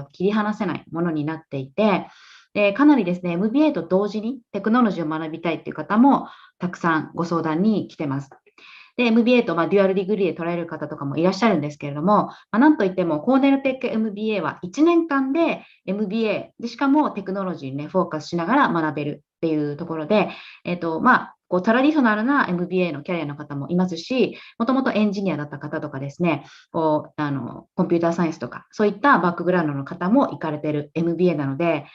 切り離せないものになっていて、でかなりですね、MBA と同時にテクノロジーを学びたいという方もたくさんご相談に来てます。で、MBA とデュアルディグリーで取られる方とかもいらっしゃるんですけれども、なんといってもコーネルテック MBA は1年間で MBA で、しかもテクノロジーに、ね、フォーカスしながら学べるっていうところで、こうトラディショナルな MBA のキャリアの方もいますし、もともとエンジニアだった方とかですね、コンピューターサイエンスとか、そういったバックグラウンドの方も行かれている MBA なので、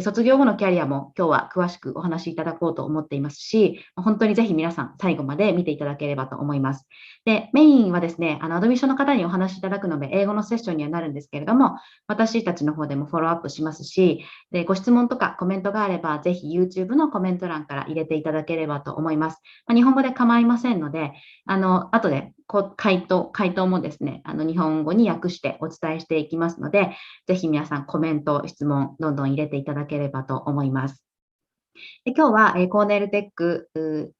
卒業後のキャリアも今日は詳しくお話しいただこうと思っていますし、本当にぜひ皆さん最後まで見ていただければと思います。で、メインはですね、アドミッションの方にお話しいただくので、英語のセッションにはなるんですけれども、私たちの方でもフォローアップしますし、でご質問とかコメントがあれば、ぜひ YouTube のコメント欄から入れていただければと思います。日本語で構いませんので、後で回答もですね、日本語に訳してお伝えしていきますので、ぜひ皆さんコメント、質問、どんどん入れていただければと思います。で今日はコーネルテック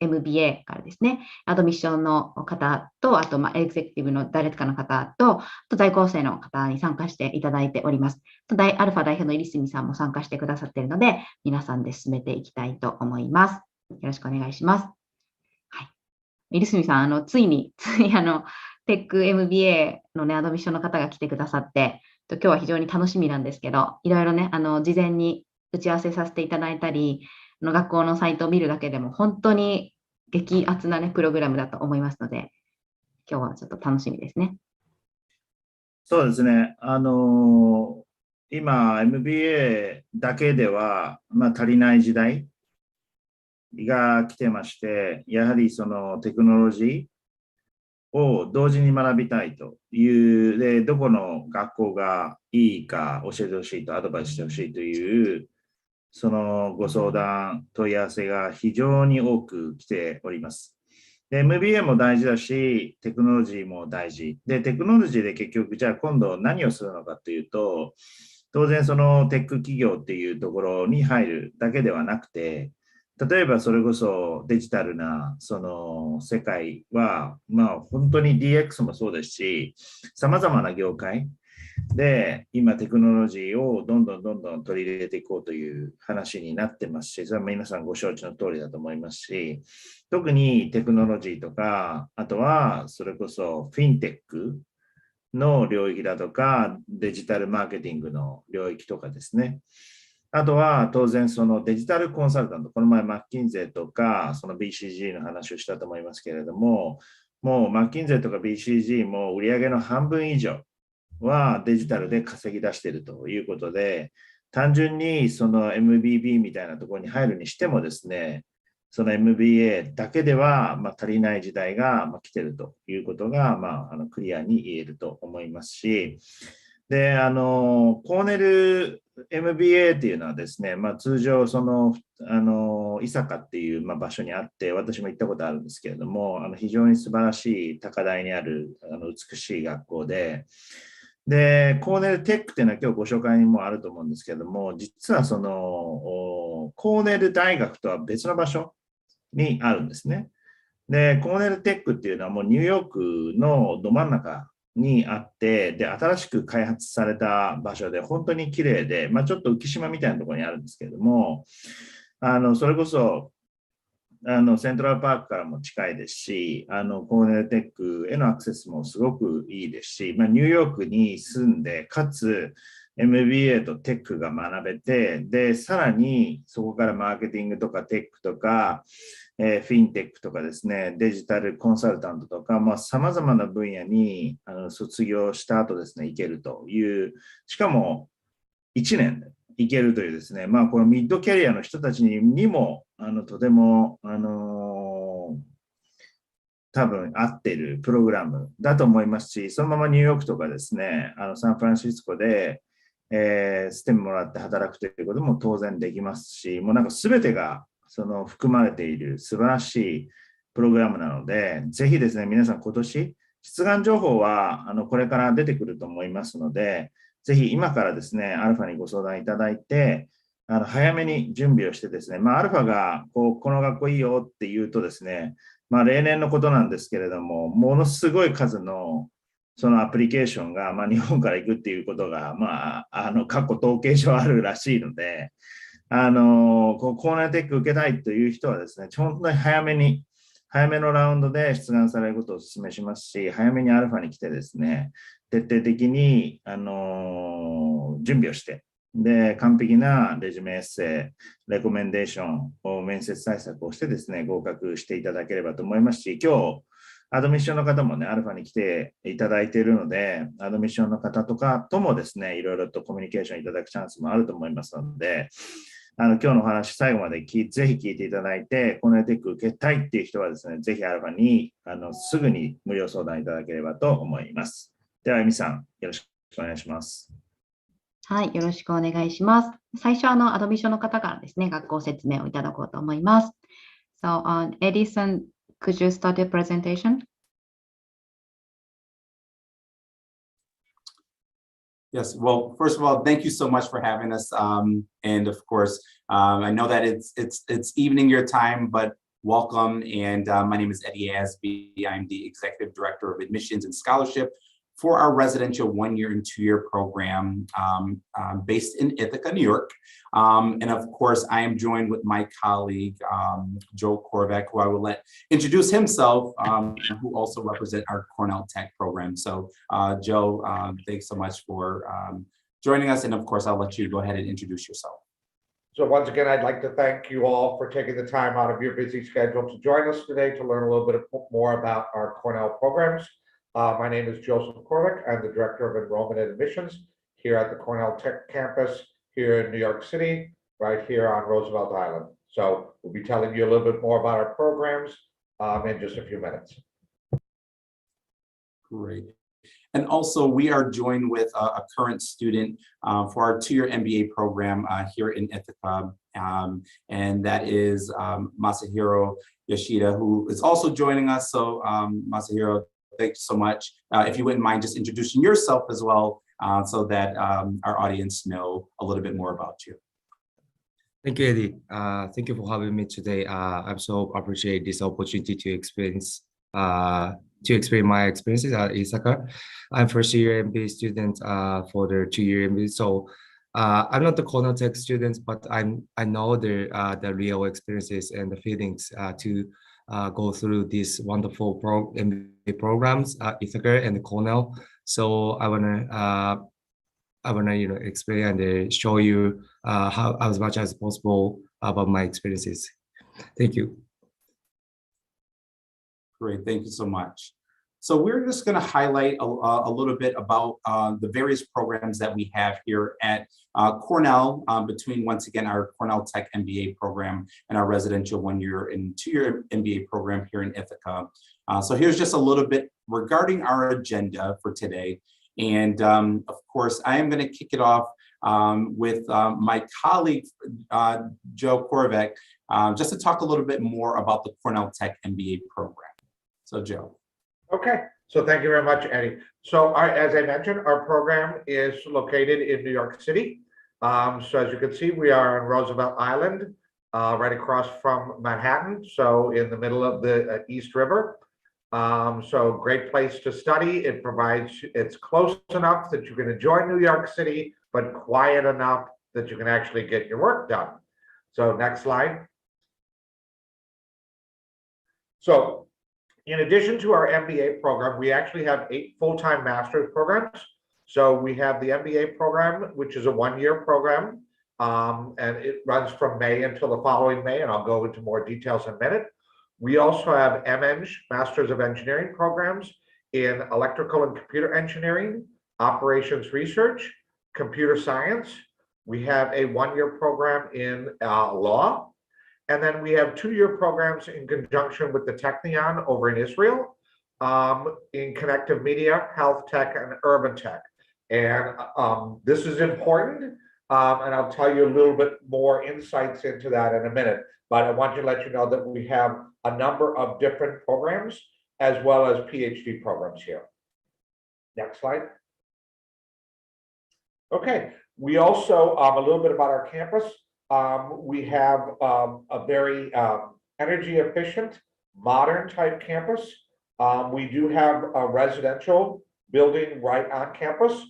MBA からですね、アドミッションの方と、あとエグゼクティブの誰かの方と、在校生の方に参加していただいております。アルファ代表の入住さんも参加してくださっているので、皆さんで進めていきたいと思います。よろしくお願いします。はい、入住さん、ついにテック MBA のね、アドミッションの方が来てくださって、今日は非常に楽しみなんですけど、いろいろね、事前に打ち合わせさせていただいたり、学校のサイトを見るだけでも本当に激アツな、ね、プログラムだと思いますので、今日はちょっと楽しみですね。そうですね。今、MBA だけでは、足りない時代が来てまして、やはりそのテクノロジーを同時に学びたいという、で、どこの学校がいいか教えてほしいと、アドバイスしてほしいという、そのご相談、問い合わせが非常に多く来ております。で、MBA も大事だし、テクノロジーも大事。で、テクノロジーで結局、じゃあ今度何をするのかというと、当然そのテック企業っていうところに入るだけではなくて、例えばそれこそデジタルなその世界は、本当に DX もそうですし、様々な業界で今テクノロジーをどんどん取り入れていこうという話になってますし、それは皆さんご承知の通りだと思いますし、特にテクノロジーとか、あとはそれこそフィンテックの領域だとか、デジタルマーケティングの領域とかですね。あとは当然そのデジタルコンサルタント、この前マッキンゼーとかその BCG の話をしたと思いますけれども、もうマッキンゼーとか BCG も売上の半分以上はデジタルで稼ぎ出しているということで、単純にその MBB みたいなところに入るにしてもですね、その MBA だけでは足りない時代が来ているということがクリアに言えると思いますし、で、コーネル MBA っていうのはですね、通常その、伊坂っていう場所にあって、私も行ったことあるんですけれども、非常に素晴らしい高台にある美しい学校で、で、コーネルテックっていうのは今日ご紹介にもあると思うんですけれども、実はその、コーネル大学とは別の場所にあるんですね。で、コーネルテックっていうのはもうニューヨークのど真ん中にあって、で、新しく開発された場所で本当に綺麗で、ちょっと浮島みたいなところにあるんですけれども、それこそ、セントラルパークからも近いですし、コーネルテックへのアクセスもすごくいいですし、ニューヨークに住んで、かつ MBA とテックが学べて、で、さらにそこからマーケティングとかテックとか、フィンテックとかですね、デジタルコンサルタントとか、様々な分野に卒業した後ですね、行けるという、しかも1年いけるというですね、このミッドキャリアの人たちにも、とても、多分合っているプログラムだと思いますし、そのままニューヨークとかですね、サンフランシスコで、ステムもらって働くということも当然できますし、もうなんか全てがその含まれている素晴らしいプログラムなので、ぜひですね、皆さん今年、出願情報はこれから出てくると思いますので、ぜひ今からですね、アルファにご相談いただいて、早めに準備をしてですね、アルファがこの学校いいよって言うとですね、例年のことなんですけれども、ものすごい数のそのアプリケーションが、日本から行くっていうことが、過去統計上あるらしいので、コーナーテック受けたいという人はですね、本当に早めのラウンドで出願されることをお勧めしますし、早めにアルファに来てですね、徹底的に、準備をして、で、完璧なレジュメエッセイ、レコメンデーションを面接対策をしてですね、合格していただければと思いますし、今日、アドミッションの方もね、アルファに来ていただいているので、アドミッションの方とかともですね、いろいろとコミュニケーションいただくチャンスもあると思いますので、今日のお話、最後までぜひ聞いていただいて、コーネルテック受けたいっていう人はですね、ぜひアルファにすぐに無料相談いただければと思います。では、エミさん、よろしくお願いします。はい、よろしくお願いします。最初、アドミッションの方からですね、学校説明をいただこうと思います。So, Edison, could you start your presentation? Yes, well, first of all, thank you so much for having us. And of course, I know that it's evening your time, but welcome. And my name is Eddie Asby. I'm the Executive Director of Admissions and Scholarship for our residential 1-year and 2-year program based in Ithaca, New York. And of course, I am joined with my colleague, Joe Korvac, who I will let introduce himself, who also represent our Cornell Tech program. So Joe, thanks so much for joining us. And of course, I'll let you go ahead and introduce yourself. So once again, I'd like to thank you all for taking the time out of your busy schedule to join us today to learn a little bit more about our Cornell programs. My name is Joseph Korvac. I'm the Director of Enrollment and Admissions here at the Cornell Tech campus here in New York City, right here on Roosevelt Island. So we'll be telling you a little bit more about our programs in just a few minutes. Great. And also, we are joined with a current student for our 2-year MBA program here in Ithaca, and that is Masahiro Yoshida, who is also joining us. So Masahiro, thank you so much. If you wouldn't mind just introducing yourself as well, so that our audience know a little bit more about you. Thank you, Eddie. Thank you for having me today. I'm so appreciate this opportunity to explain my experiences at Ithaca. I'm first-year MBA student for the 2-year MBA. So I'm not the Cornell Tech student, but I know the real experiences and the feelings to go through these wonderful MBA programs at Ithaca and Cornell. So I wanna explain and show you how as much as possible about my experiences. Thank you. Great, thank you so much. So we're just going to highlight a little bit about the various programs that we have here at Cornell, between, once again, our Cornell Tech MBA program and our residential 1-year and 2-year MBA program here in Ithaca. So here's just a little bit regarding our agenda for today. And of course, I am going to kick it off with my colleague, Joe Korvac, just to talk a little bit more about the Cornell Tech MBA program. So Joe. Okay, so thank you very much, Eddie. So as I mentioned, our program is located in New York City. So as you can see, we are on Roosevelt Island, right across from Manhattan. So in the middle of the East River. So great place to study. It's close enough that you can enjoy New York City, but quiet enough that you can actually get your work done. So next slide. So in addition to our MBA program, we actually have 8 full-time master's programs. So we have the MBA program, which is a 1-year program, and it runs from May until the following May, and I'll go into more details in a minute. We also have MEng, Masters of Engineering programs in Electrical and Computer Engineering, Operations Research, Computer Science. We have a 1-year program in law. And then we have 2-year programs in conjunction with the Technion over in Israel, in connective media, health tech, and urban tech. And this is important, and I'll tell you a little bit more insights into that in a minute. But I want to let you know that we have a number of different programs as well as PhD programs here. Next slide. Okay, we also, a little bit about our campus. We have a very energy efficient, modern type campus. We do have a residential building right on campus.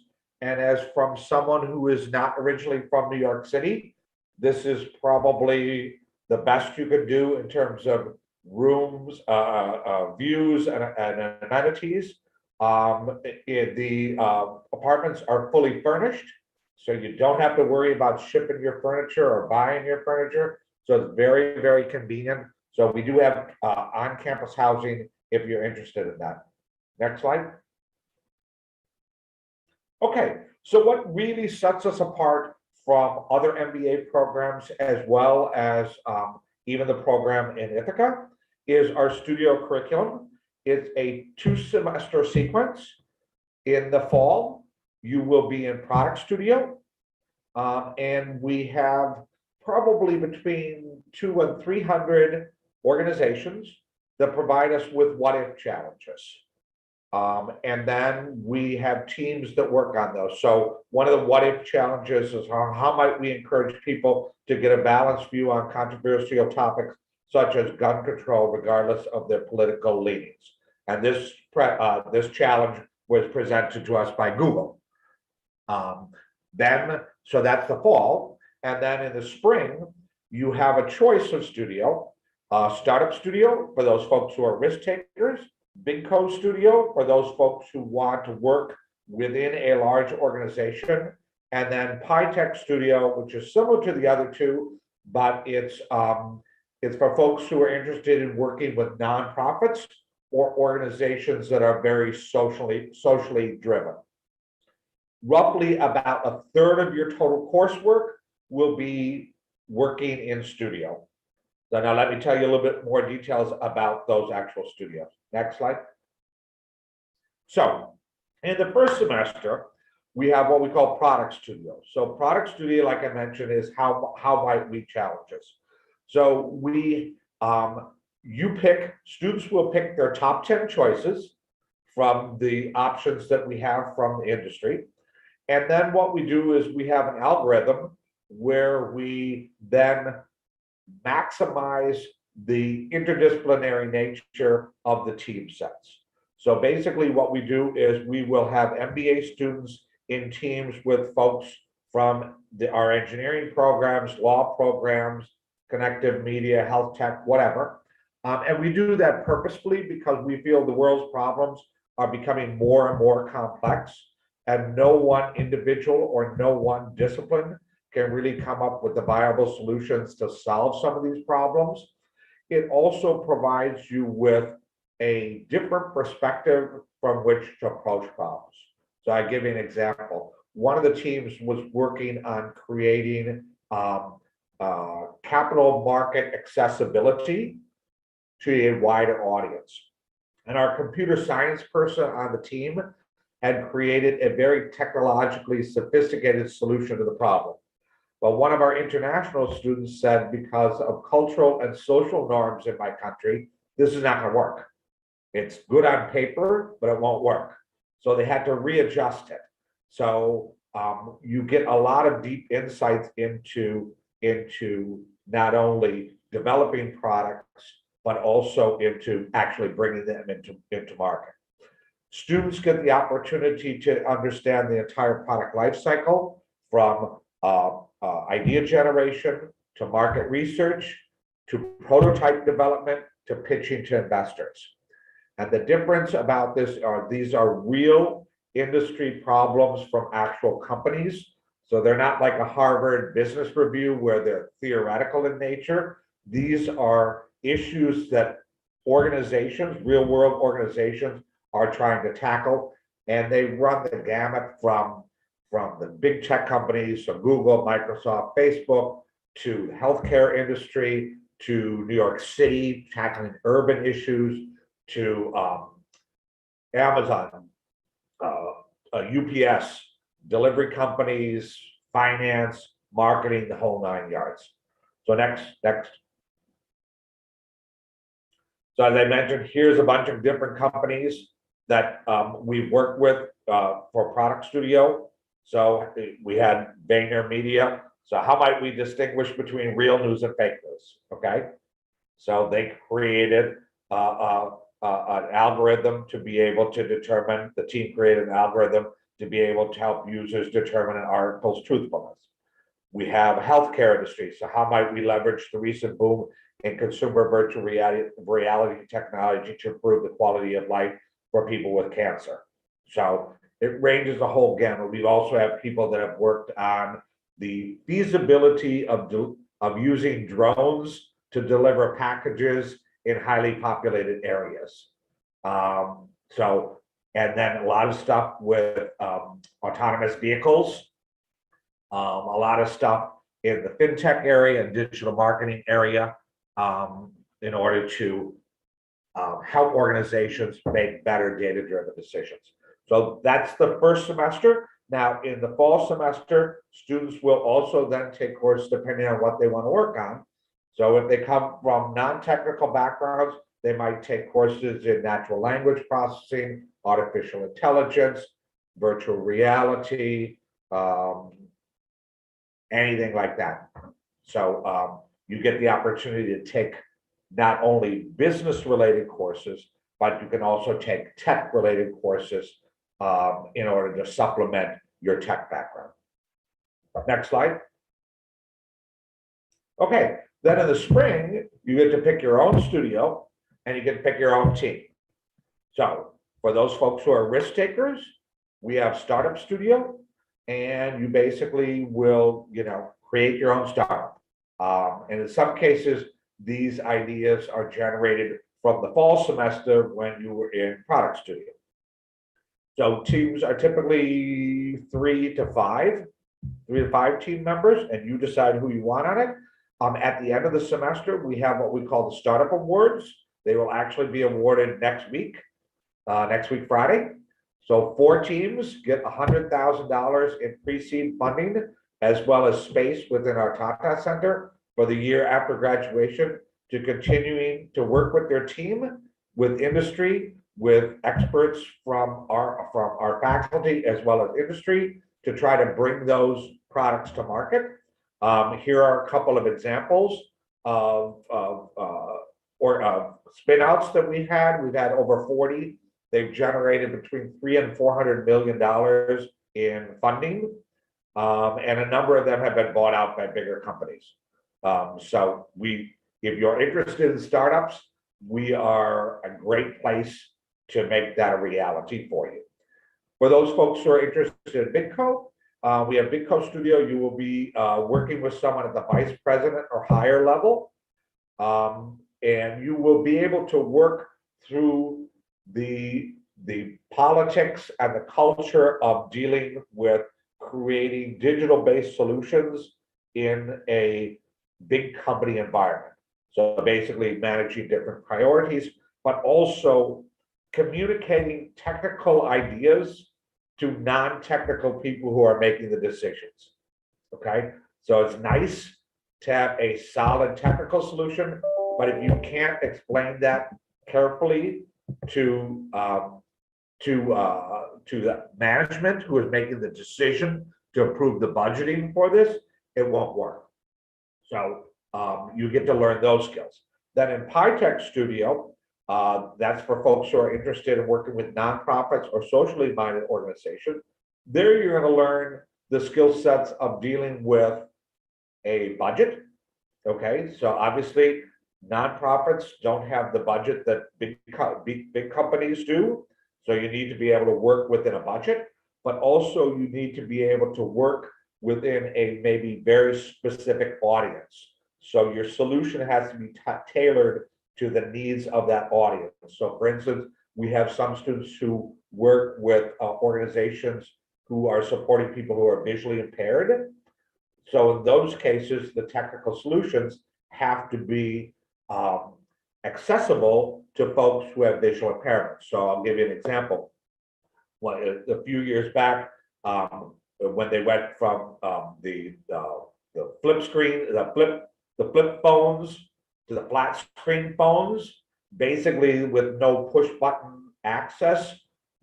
And as from someone who is not originally from New York City, this is probably the best you could do in terms of rooms, views, and amenities. The apartments are fully furnished, so you don't have to worry about shipping your furniture or buying your furniture. So it's very, very convenient. So we do have on-campus housing if you're interested in that. Next slide. Okay, so what really sets us apart from other MBA programs, as well as even the program in Ithaca, is our studio curriculum. It's a 2-semester sequence. In the fall, you will be in product studio, and we have probably between 200 and 300 organizations that provide us with what-if challenges. And then we have teams that work on those. So one of the what-if challenges is how might we encourage people to get a balanced view on controversial topics such as gun control, regardless of their political leanings. And this challenge was presented to us by Google. So that's the fall. And then in the spring, you have a choice of studio, startup studio for those folks who are risk takers, Big Co studio for those folks who want to work within a large organization, and then PyTech studio, which is similar to the other two, but it's for folks who are interested in working with nonprofits or organizations that are very socially driven. Roughly about a third of your total coursework will be working in studio. So now let me tell you a little bit more details about those actual studios. Next slide. So in the first semester, we have what we call product studio. So product studio, like I mentioned, is how might we challenge us. So students will pick their top 10 choices from the options that we have from the industry. And then what we do is we have an algorithm where we then maximize the interdisciplinary nature of the team sets. So basically what we do is we will have MBA students in teams with folks from our engineering programs, law programs, connective media, health tech, whatever. And we do that purposefully because we feel the world's problems are becoming more and more complex, and no one individual or no one discipline can really come up with the viable solutions to solve some of these problems. It also provides you with a different perspective from which to approach problems. So I give you an example. One of the teams was working on creating capital market accessibility to a wider audience. And our computer science person on the team had created a very technologically sophisticated solution to the problem. But one of our international students said, because of cultural and social norms in my country, this is not going to work. It's good on paper, but it won't work. So they had to readjust it. So you get a lot of deep insights into not only developing products, but also into actually bringing them into market. Students get the opportunity to understand the entire product life cycle, from idea generation to market research to prototype development to pitching to investors. And the difference about this are these are real industry problems from actual companies. So they're not like a Harvard Business Review where they're theoretical in nature. These are issues that organizations, real world organizations, are trying to tackle. And they run the gamut from the big tech companies, so Google, Microsoft, Facebook, to the healthcare industry, to New York City, tackling urban issues, to Amazon, UPS, delivery companies, finance, marketing, the whole 9 yards. So next. So as I mentioned, here's a bunch of different companies that we've worked with for Product Studio. So we had VaynerMedia. So how might we distinguish between real news and fake news? Okay. So they created an algorithm to be able to determine, the team created an algorithm to be able to help users determine an article's truthfulness. We have healthcare industry. So how might we leverage the recent boom in consumer virtual reality technology to improve the quality of life for people with cancer? So it ranges the whole gamut. We also have people that have worked on the feasibility of using drones to deliver packages in highly populated areas. And then a lot of stuff with autonomous vehicles, a lot of stuff in the fintech area and digital marketing area in order to help organizations make better data-driven decisions. So that's the first semester. Now, in the fall semester, students will also then take courses depending on what they want to work on. So if they come from non-technical backgrounds, they might take courses in natural language processing, artificial intelligence, virtual reality, anything like that. So you get the opportunity to take not only business-related courses, but you can also take tech-related courses in order to supplement your tech background. Next slide. Okay, then in the spring, you get to pick your own studio and you get to pick your own team. So for those folks who are risk takers, we have Startup Studio, and you basically will, create your own startup. And in some cases, these ideas are generated from the fall semester when you were in Product Studio. So teams are typically 3 to 5 team members, and you decide who you want on it. At the end of the semester, we have what we call the Startup Awards. They will actually be awarded next week Friday. So 4 teams get $100,000 in pre-seed funding, as well as space within our Tata Center for the year after graduation, to continuing to work with their team, with industry, with experts from our faculty, as well as industry, to try to bring those products to market. Here are a couple of examples of spin-outs that we've had. We've had over 40. They've generated between $300 and $400 million in funding, and a number of them have been bought out by bigger companies. So if you're interested in startups, we are a great place to make that a reality for you. For those folks who are interested in BidCo, we have BidCo Studio. You will be working with someone at the vice president or higher level, and you will be able to work through the politics and the culture of dealing with creating digital-based solutions in a big company environment. So basically managing different priorities, but also communicating technical ideas to non-technical people who are making the decisions. Okay, so it's nice to have a solid technical solution, but if you can't explain that carefully to the management who is making the decision to approve the budgeting for this, it won't work. So you get to learn those skills. Then in PyTech Studio, that's for folks who are interested in working with nonprofits or socially minded organizations. There you're going to learn the skill sets of dealing with a budget. Okay, so obviously nonprofits don't have the budget that big companies do. So you need to be able to work within a budget, but also you need to be able to work within a maybe very specific audience. So your solution has to be tailored to the needs of that audience. So for instance, we have some students who work with organizations who are supporting people who are visually impaired. So in those cases, the technical solutions have to be accessible to folks who have visual impairments. So I'll give you an example. A few years back, when they went from the flip screen, the flip phones to the flat screen phones, basically with no push button access,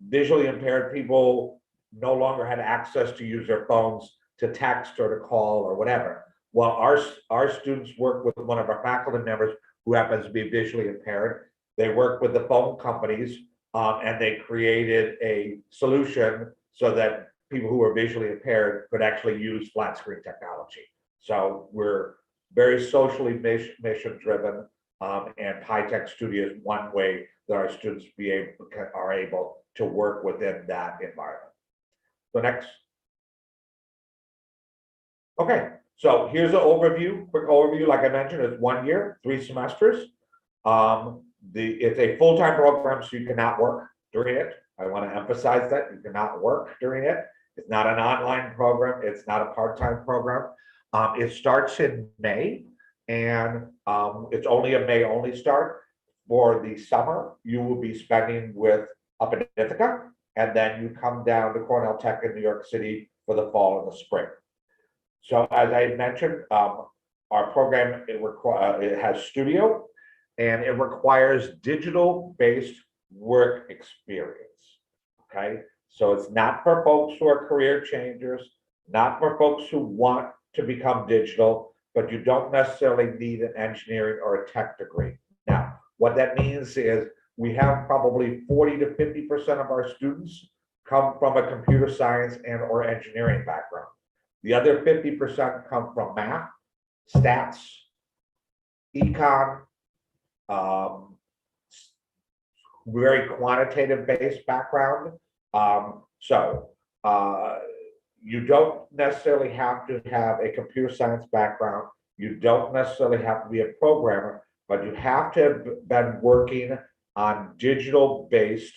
visually impaired people no longer had access to use their phones to text or to call or whatever. Well, our students work with one of our faculty members who happens to be visually impaired, They worked with the phone companies and they created a solution so that people who are visually impaired could actually use flat screen technology. So we're very socially mission driven, and Tech Studio is one way that our students are able to work within that environment. So next. Okay, so here's an overview, quick overview. Like I mentioned, it's 1 year, 3 semesters. It's a full-time program, so you cannot work during it. I want to emphasize that you cannot work during it. It's not an online program. It's not a part-time program. It starts in May, and it's only a May only start. For the summer, you will be spending up in Ithaca, and then you come down to Cornell Tech in New York City for the fall and the spring. So as I mentioned, our program, it has studio, and it requires digital-based work experience, okay? So it's not for folks who are career changers, not for folks who want to become digital, but you don't necessarily need an engineering or a tech degree. Now, what that means is we have probably 40 to 50% of our students come from a computer science and or engineering background. The other 50% come from math, stats, econ, very quantitative based background. You don't necessarily have to have a computer science background. You don't necessarily have to be a programmer, but you have to have been working on digital based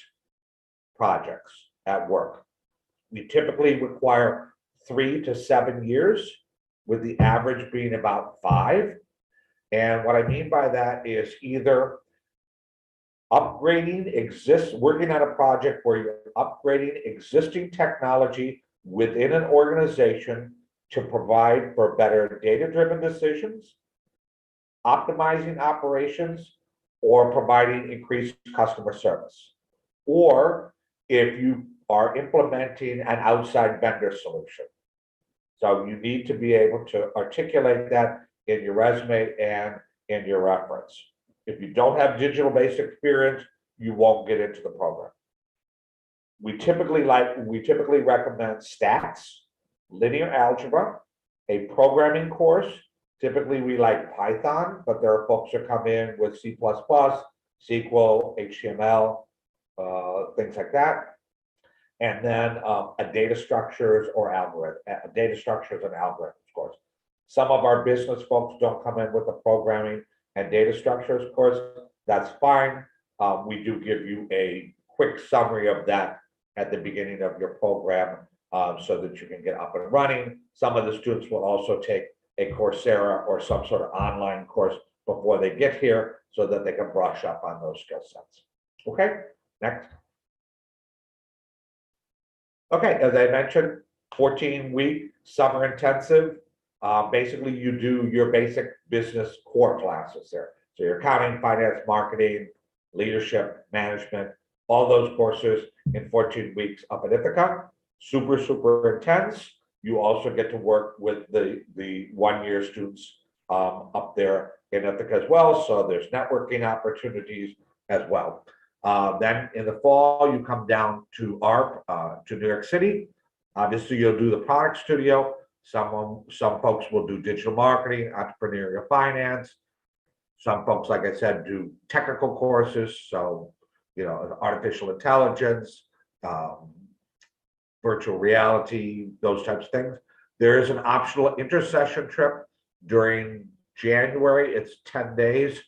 projects at work. We typically require 3 to 7 years, with the average being about 5. And what I mean by that is either working on a project where you're upgrading existing technology within an organization to provide for better data-driven decisions, optimizing operations, or providing increased customer service. Or if you are implementing an outside vendor solution. So you need to be able to articulate that in your resume and in your reference. If you don't have digital-based experience, you won't get into the program. We typically recommend stats, linear algebra, a programming course. Typically we like Python, but there are folks that come in with C++, SQL, HTML, things like that. And then a data structures and algorithms course. Some of our business folks don't come in with the programming and data structures course. That's fine. We do give you a quick summary of that at the beginning of your program so that you can get up and running. Some of the students will also take a Coursera or some sort of online course before they get here so that they can brush up on those skill sets. Okay, next. Okay, as I mentioned, 14-week summer intensive. Basically, you do your basic business core classes there. So your accounting, finance, marketing, leadership, management, all those courses in 14 weeks up at Ithaca. Super, super intense. You also get to work with the 1-year students up there in Ithaca as well. So there's networking opportunities as well. Then in the fall, you come down to New York City. Obviously, you'll do the product studio. Some folks will do digital marketing, entrepreneurial finance. Some folks, like I said, do technical courses. So, artificial intelligence, virtual reality, those types of things. There is an optional intersession trip during January. It's 10 days.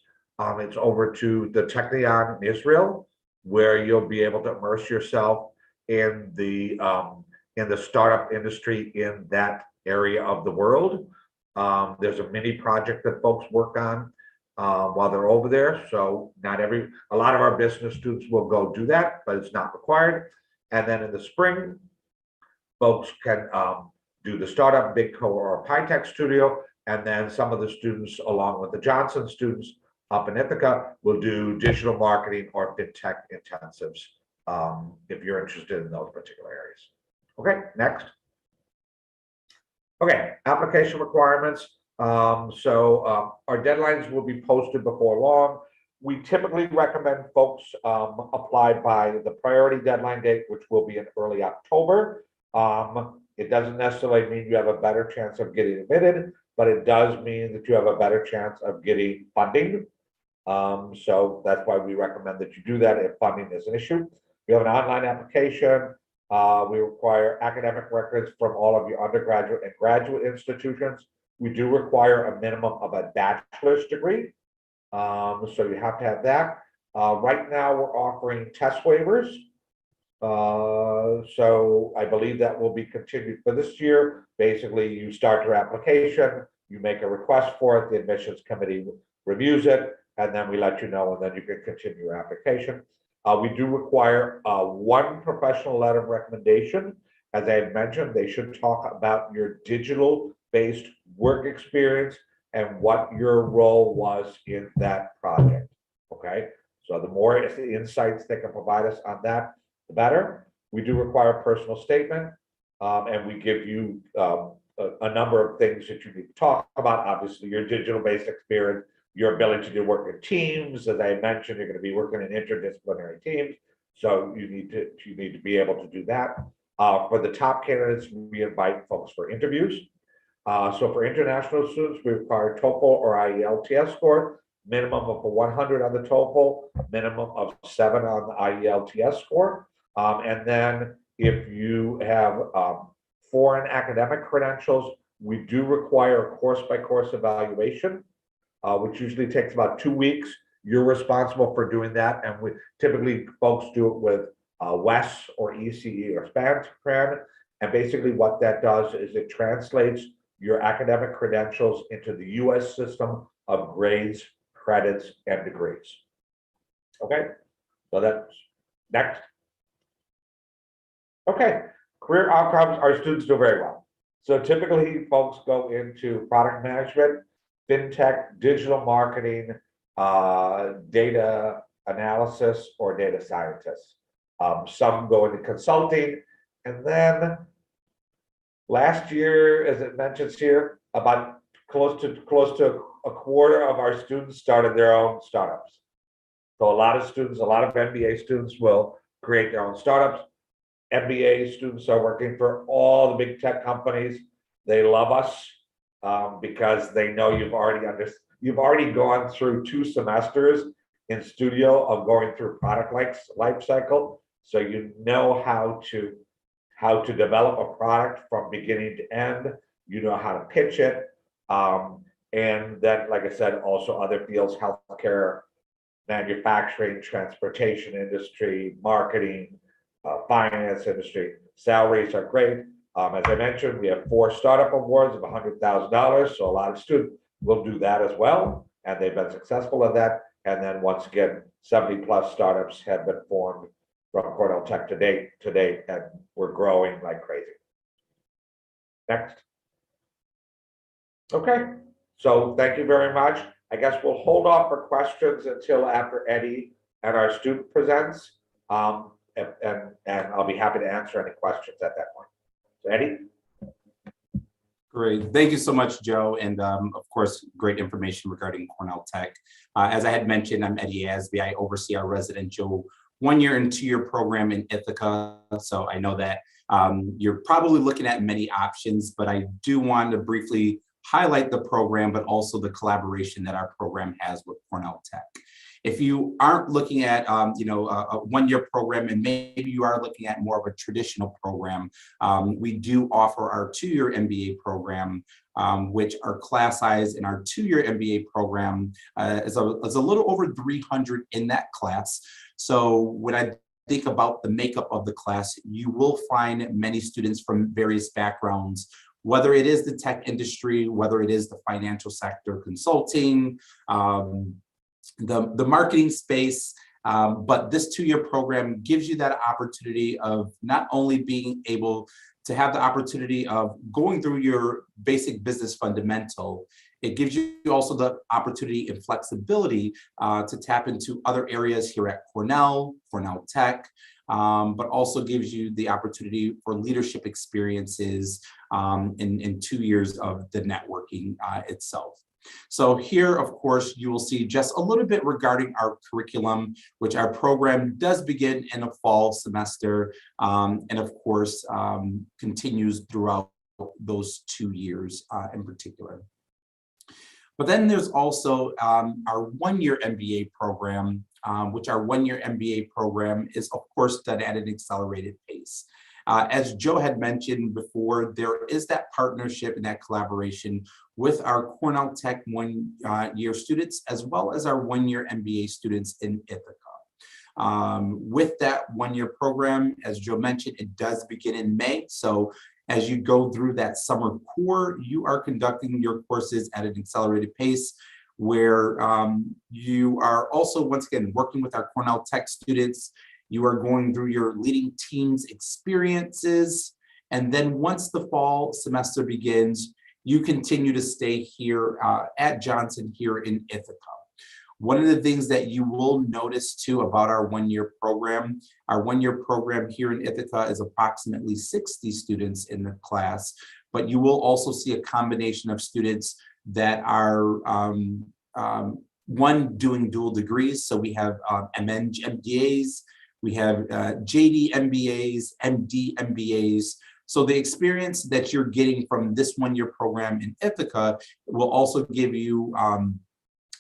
It's over to the Technion in Israel, where you'll be able to immerse yourself in the startup industry in that area of the world. There's a mini project that folks work on while they're over there. So a lot of our business students will go do that, but it's not required. And then in the spring, folks can do the startup Big Co or Tech Studio. And then some of the students, along with the Johnson students up in Ithaca, will do digital marketing or fintech intensives if you're interested in those particular areas. Okay, next. Okay, application requirements. Our deadlines will be posted before long. We typically recommend folks apply by the priority deadline date, which will be in early October. It doesn't necessarily mean you have a better chance of getting admitted, but it does mean that you have a better chance of getting funding. So that's why we recommend that you do that if funding is an issue. We have an online application. We require academic records from all of your undergraduate and graduate institutions. We do require a minimum of a bachelor's degree. So you have to have that. Right now, we're offering test waivers. So I believe that will be continued for this year. Basically, you start your application, you make a request for it, the admissions committee reviews it, and then we let you know, and then you can continue your application. We do require one professional letter of recommendation. As I had mentioned, they should talk about your digital-based work experience and what your role was in that project, okay? So the more insights they can provide us on that, the better. We do require a personal statement, and we give you a number of things that you need to talk about. Obviously, your digital-based experience, your ability to work in teams. As I mentioned, you're going to be working in interdisciplinary teams, so you need to be able to do that. For the top candidates, we invite folks for interviews. So for international students, we require TOEFL or IELTS score, minimum of a 100 on the TOEFL, minimum of 7 on the IELTS score. And then if you have foreign academic credentials, we do require a course-by-course evaluation, which usually takes about 2 weeks. You're responsible for doing that, and typically folks do it with WES or ECE or SpanCran. And basically what that does is it translates your academic credentials into the US system of grades, credits, and degrees. Okay, so that's next. Okay, career outcomes, our students do very well. So typically folks go into product management, fintech, digital marketing, data analysis, or data scientists. Some go into consulting, and then last year, as it mentions here, about close to a quarter of our students started their own startups. So a lot of students, a lot of MBA students will create their own startups. MBA students are working for all the big tech companies. They love us because they know you've already gone through 2 semesters in studio of going through product life cycle, so you know how to develop a product from beginning to end. You know how to pitch it, and then, like I said, also other fields: healthcare, manufacturing, transportation industry, marketing, finance industry. Salaries are great. As I mentioned, we have 4 startup awards of $100,000, so a lot of students will do that as well, and they've been successful at that. And then once again, 70 plus startups have been formed from Cornell Tech to date, and we're growing like crazy. Next. Okay, so thank you very much. I guess we'll hold off for questions until after Eddie and our student presents, and I'll be happy to answer any questions at that point. So Eddie? Great. Thank you so much, Joe. And of course, great information regarding Cornell Tech. As I had mentioned, I'm Eddie Asby. I oversee our residential 1-year and 2-year program in Ithaca. So I know that you're probably looking at many options, but I do want to briefly highlight the program, but also the collaboration that our program has with Cornell Tech. If you aren't looking at a 1-year program, and maybe you are looking at more of a traditional program, we do offer our 2-year MBA program, which our class size in our 2-year MBA program is a little over 300 in that class. So when I think about the makeup of the class, you will find many students from various backgrounds, whether it is the tech industry, whether it is the financial sector, consulting, the marketing space, but this 2-year program gives you that opportunity of not only being able to have the opportunity of going through your basic business fundamental, it gives you also the opportunity and flexibility to tap into other areas here at Cornell Tech, but also gives you the opportunity for leadership experiences in 2 years of the networking itself. So here, of course, you will see just a little bit regarding our curriculum, which our program does begin in the fall semester, and of course, continues throughout those 2 years in particular. But then there's also our one-year MBA program, which our one-year MBA program is, of course, done at an accelerated pace. As Joe had mentioned before, there is that partnership and that collaboration with our Cornell Tech one-year students, as well as our one-year MBA students in Ithaca. With that one-year program, as Joe mentioned, it does begin in May. So as you go through that summer core, you are conducting your courses at an accelerated pace, where you are also, once again, working with our Cornell Tech students. You are going through your leading teams experiences. And then once the fall semester begins, you continue to stay here at Johnson here in Ithaca. One of the things that you will notice too about our one-year program here in Ithaca is approximately 60 students in the class, but you will also see a combination of students that are one, doing dual degrees. So we have MN MBAs, we have JD MBAs, MD MBAs. So the experience that you're getting from this one-year program in Ithaca will also give you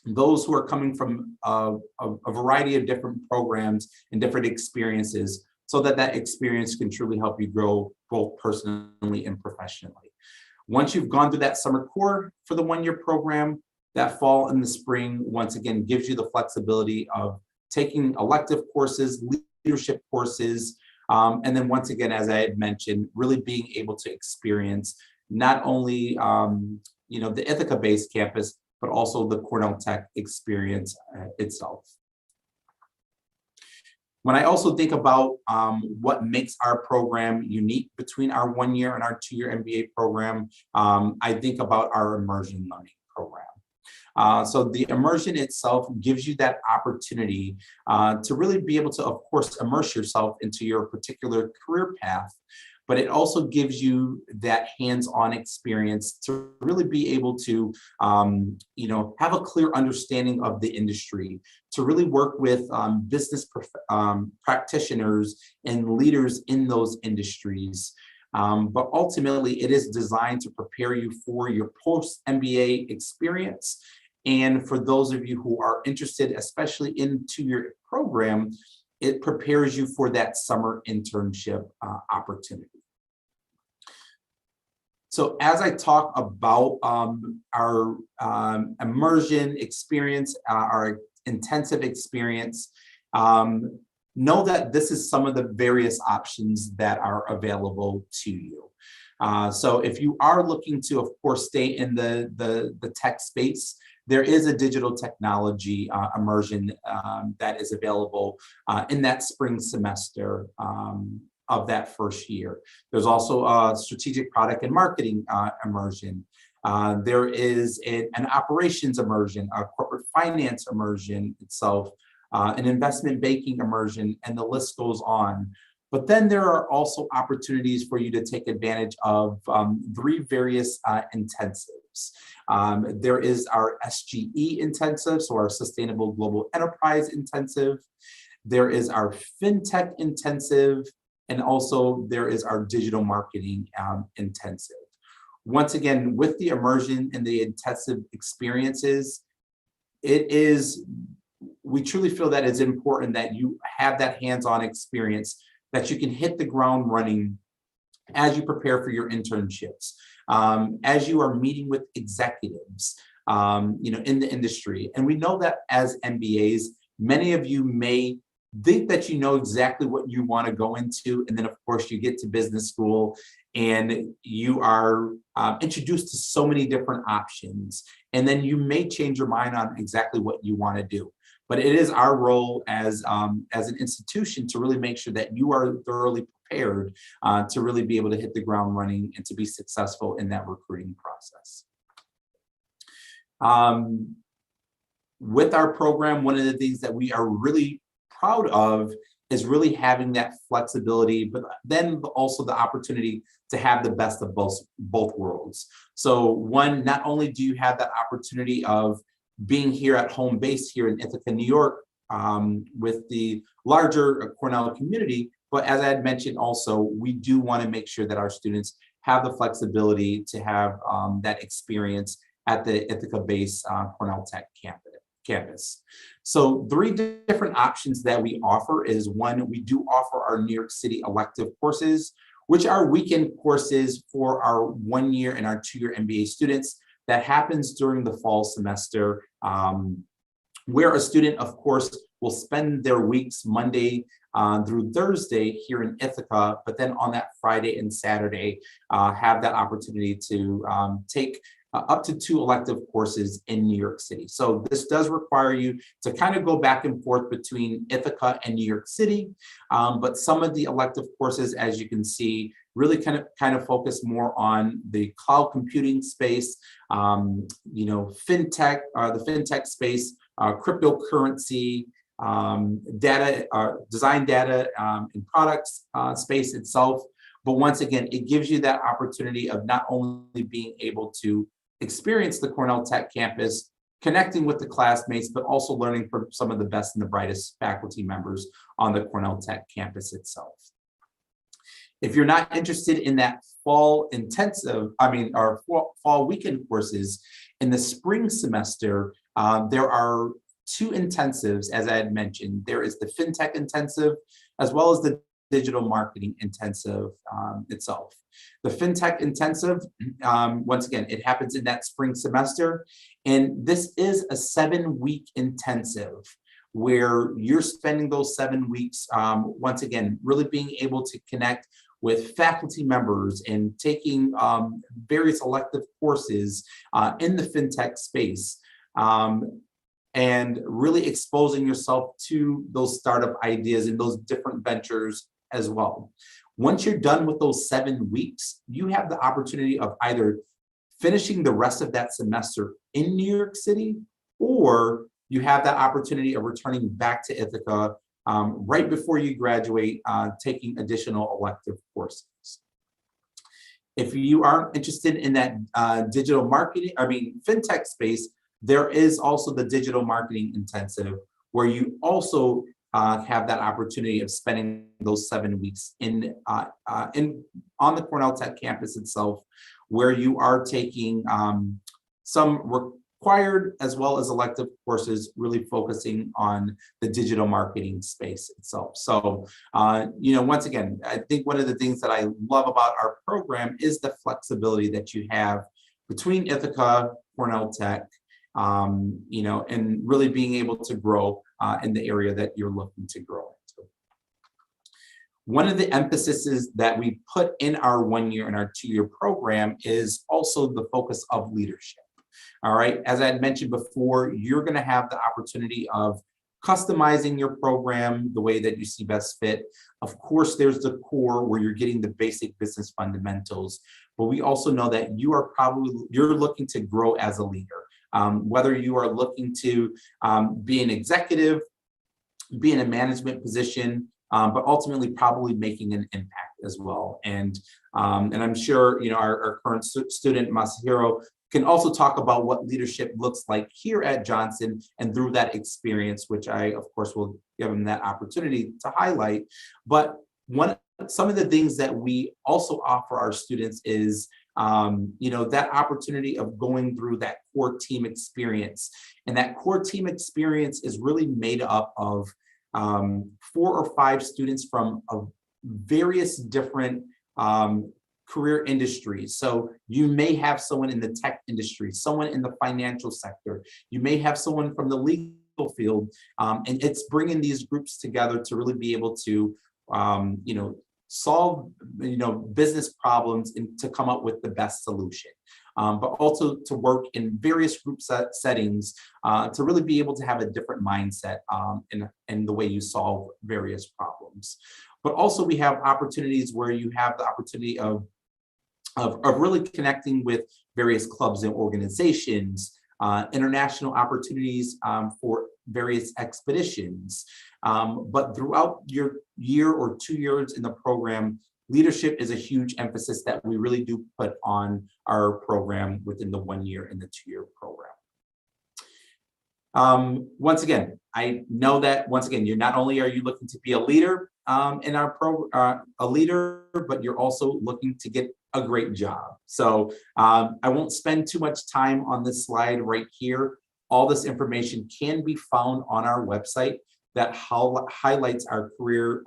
those who are coming from a variety of different programs and different experiences, so that that experience can truly help you grow both personally and professionally. Once you've gone through that summer core for the one-year program, that fall and the spring, once again, gives you the flexibility of taking elective courses, leadership courses, and then once again, as I had mentioned, really being able to experience not only the Ithaca-based campus, but also the Cornell Tech experience itself. When I also think about what makes our program unique between our one-year and our two-year MBA program, I think about our immersion learning program. So the immersion itself gives you that opportunity to really be able to, of course, immerse yourself into your particular career path, but it also gives you that hands-on experience to really be able to, have a clear understanding of the industry, to really work with business practitioners and leaders in those industries. But ultimately, it is designed to prepare you for your post-MBA experience. And for those of you who are interested, especially in two-year program, it prepares you for that summer internship opportunity. So as I talk about our immersion experience, our intensive experience, know that this is some of the various options that are available to you. So if you are looking to, of course, stay in the tech space, there is a digital technology immersion that is available in that spring semester of that first year. There's also a strategic product and marketing immersion. There is an operations immersion, a corporate finance immersion itself, an investment banking immersion, and the list goes on. But then there are also opportunities for you to take advantage of 3 various intensives. There is our SGE intensive, so our Sustainable Global Enterprise intensive. There is our FinTech intensive, and also there is our digital marketing intensive. Once again, with the immersion and the intensive experiences, we truly feel that it's important that you have that hands-on experience, that you can hit the ground running as you prepare for your internships, as you are meeting with executives, in the industry. And we know that as MBAs, many of you may think that you know exactly what you want to go into, and then of course you get to business school and you are introduced to so many different options, and then you may change your mind on exactly what you want to do. But it is our role as an institution to really make sure that you are thoroughly prepared to really be able to hit the ground running and to be successful in that recruiting process. With our program, one of the things that we are really proud of is really having that flexibility, but then also the opportunity to have the best of both worlds. So one, not only do you have that opportunity of being here at home base here in Ithaca, New York, with the larger Cornell community, but as I had mentioned also, we do want to make sure that our students have the flexibility to have that experience at the Ithaca-based Cornell Tech campus. So 3 different options that we offer is, one, we do offer our New York City elective courses, which are weekend courses for our 1-year and our 2-year MBA students. That happens during the fall semester, where a student, of course, will spend their weeks Monday through Thursday here in Ithaca, but then on that Friday and Saturday, have that opportunity to take up to 2 elective courses in New York City. So this does require you to kind of go back and forth between Ithaca and New York City, but some of the elective courses, as you can see, really kind of focus more on the cloud computing space, fintech, the fintech space, cryptocurrency, data, design data and products space itself. But once again, it gives you that opportunity of not only being able to experience the Cornell Tech campus, connecting with the classmates, but also learning from some of the best and the brightest faculty members on the Cornell Tech campus itself. If you're not interested in that fall intensive, or fall weekend courses, in the spring semester, there are 2 intensives, as I had mentioned. There is the FinTech intensive, as well as the digital marketing intensive itself. The FinTech intensive, once again, it happens in that spring semester, and this is a 7-week intensive where you're spending those 7 weeks, once again, really being able to connect with faculty members and taking various elective courses in the FinTech space, and really exposing yourself to those startup ideas and those different ventures as well. Once you're done with those 7 weeks, you have the opportunity of either finishing the rest of that semester in New York City, or you have that opportunity of returning back to Ithaca right before you graduate, taking additional elective courses. If you aren't interested in that digital marketing, FinTech space, there is also the digital marketing intensive, where you also have that opportunity of spending those 7 weeks on the Cornell Tech campus itself, where you are taking some required as well as elective courses, really focusing on the digital marketing space itself. So, once again, I think one of the things that I love about our program is the flexibility that you have between Ithaca, Cornell Tech, and really being able to grow in the area that you're looking to grow into. One of the emphases that we put in our 1-year and our 2-year program is also the focus of leadership. All right, as I had mentioned before, you're going to have the opportunity of customizing your program the way that you see best fit. Of course, there's the core where you're getting the basic business fundamentals, but we also know that you're looking to grow as a leader. Whether you are looking to be an executive, be in a management position, but ultimately probably making an impact as well. And I'm sure our current student Masahiro can also talk about what leadership looks like here at Johnson and through that experience, which I of course will give him that opportunity to highlight. But some of the things that we also offer our students is that opportunity of going through that core team experience. And that core team experience is really made up of 4 or 5 students from various different career industries. So you may have someone in the tech industry, someone in the financial sector, you may have someone from the legal field, and it's bringing these groups together to really be able to solve business problems and to come up with the best solution, but also to work in various group settings to really be able to have a different mindset in the way you solve various problems. But also we have opportunities where you have the opportunity of really connecting with various clubs and organizations, international opportunities for various expeditions. But throughout your year or 2 years in the program, leadership is a huge emphasis that we really do put on our program within the 1 year and the 2 year program. Once again, I know that once again, you're not only are you looking to be a leader in our but you're also looking to get a great job. So I won't spend too much time on this slide right here. All this information can be found on our website that highlights our career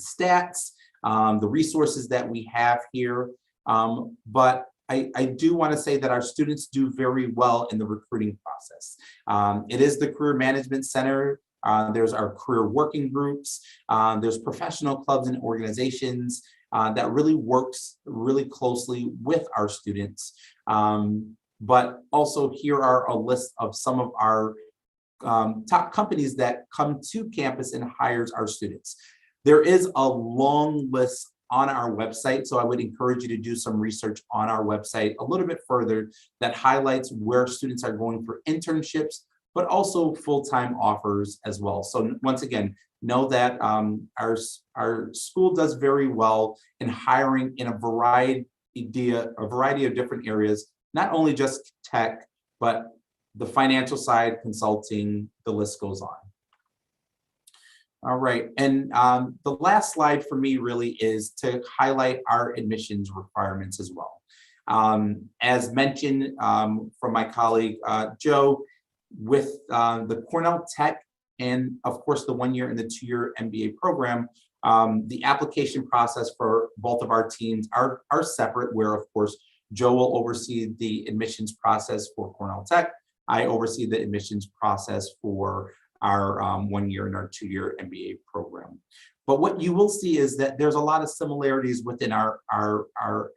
stats, the resources that we have here. But I do want to say that our students do very well in the recruiting process. It is the Career Management Center. There's our career working groups. There's professional clubs and organizations that really works really closely with our students. But also here are a list of some of our top companies that come to campus and hires our students. There is a long list on our website, so I would encourage you to do some research on our website a little bit further that highlights where students are going for internships, but also full-time offers as well. So once again, know that our school does very well in hiring in a variety of different areas, not only just tech, but the financial side, consulting, the list goes on. All right, and the last slide for me really is to highlight our admissions requirements as well. As mentioned from my colleague Joe, with the Cornell Tech and of course the 1 year and the 2 year MBA program, the application process for both of our teams are separate, where of course Joe will oversee the admissions process for Cornell Tech. I oversee the admissions process for our 1 year and our 2 year MBA program. But what you will see is that there's a lot of similarities within our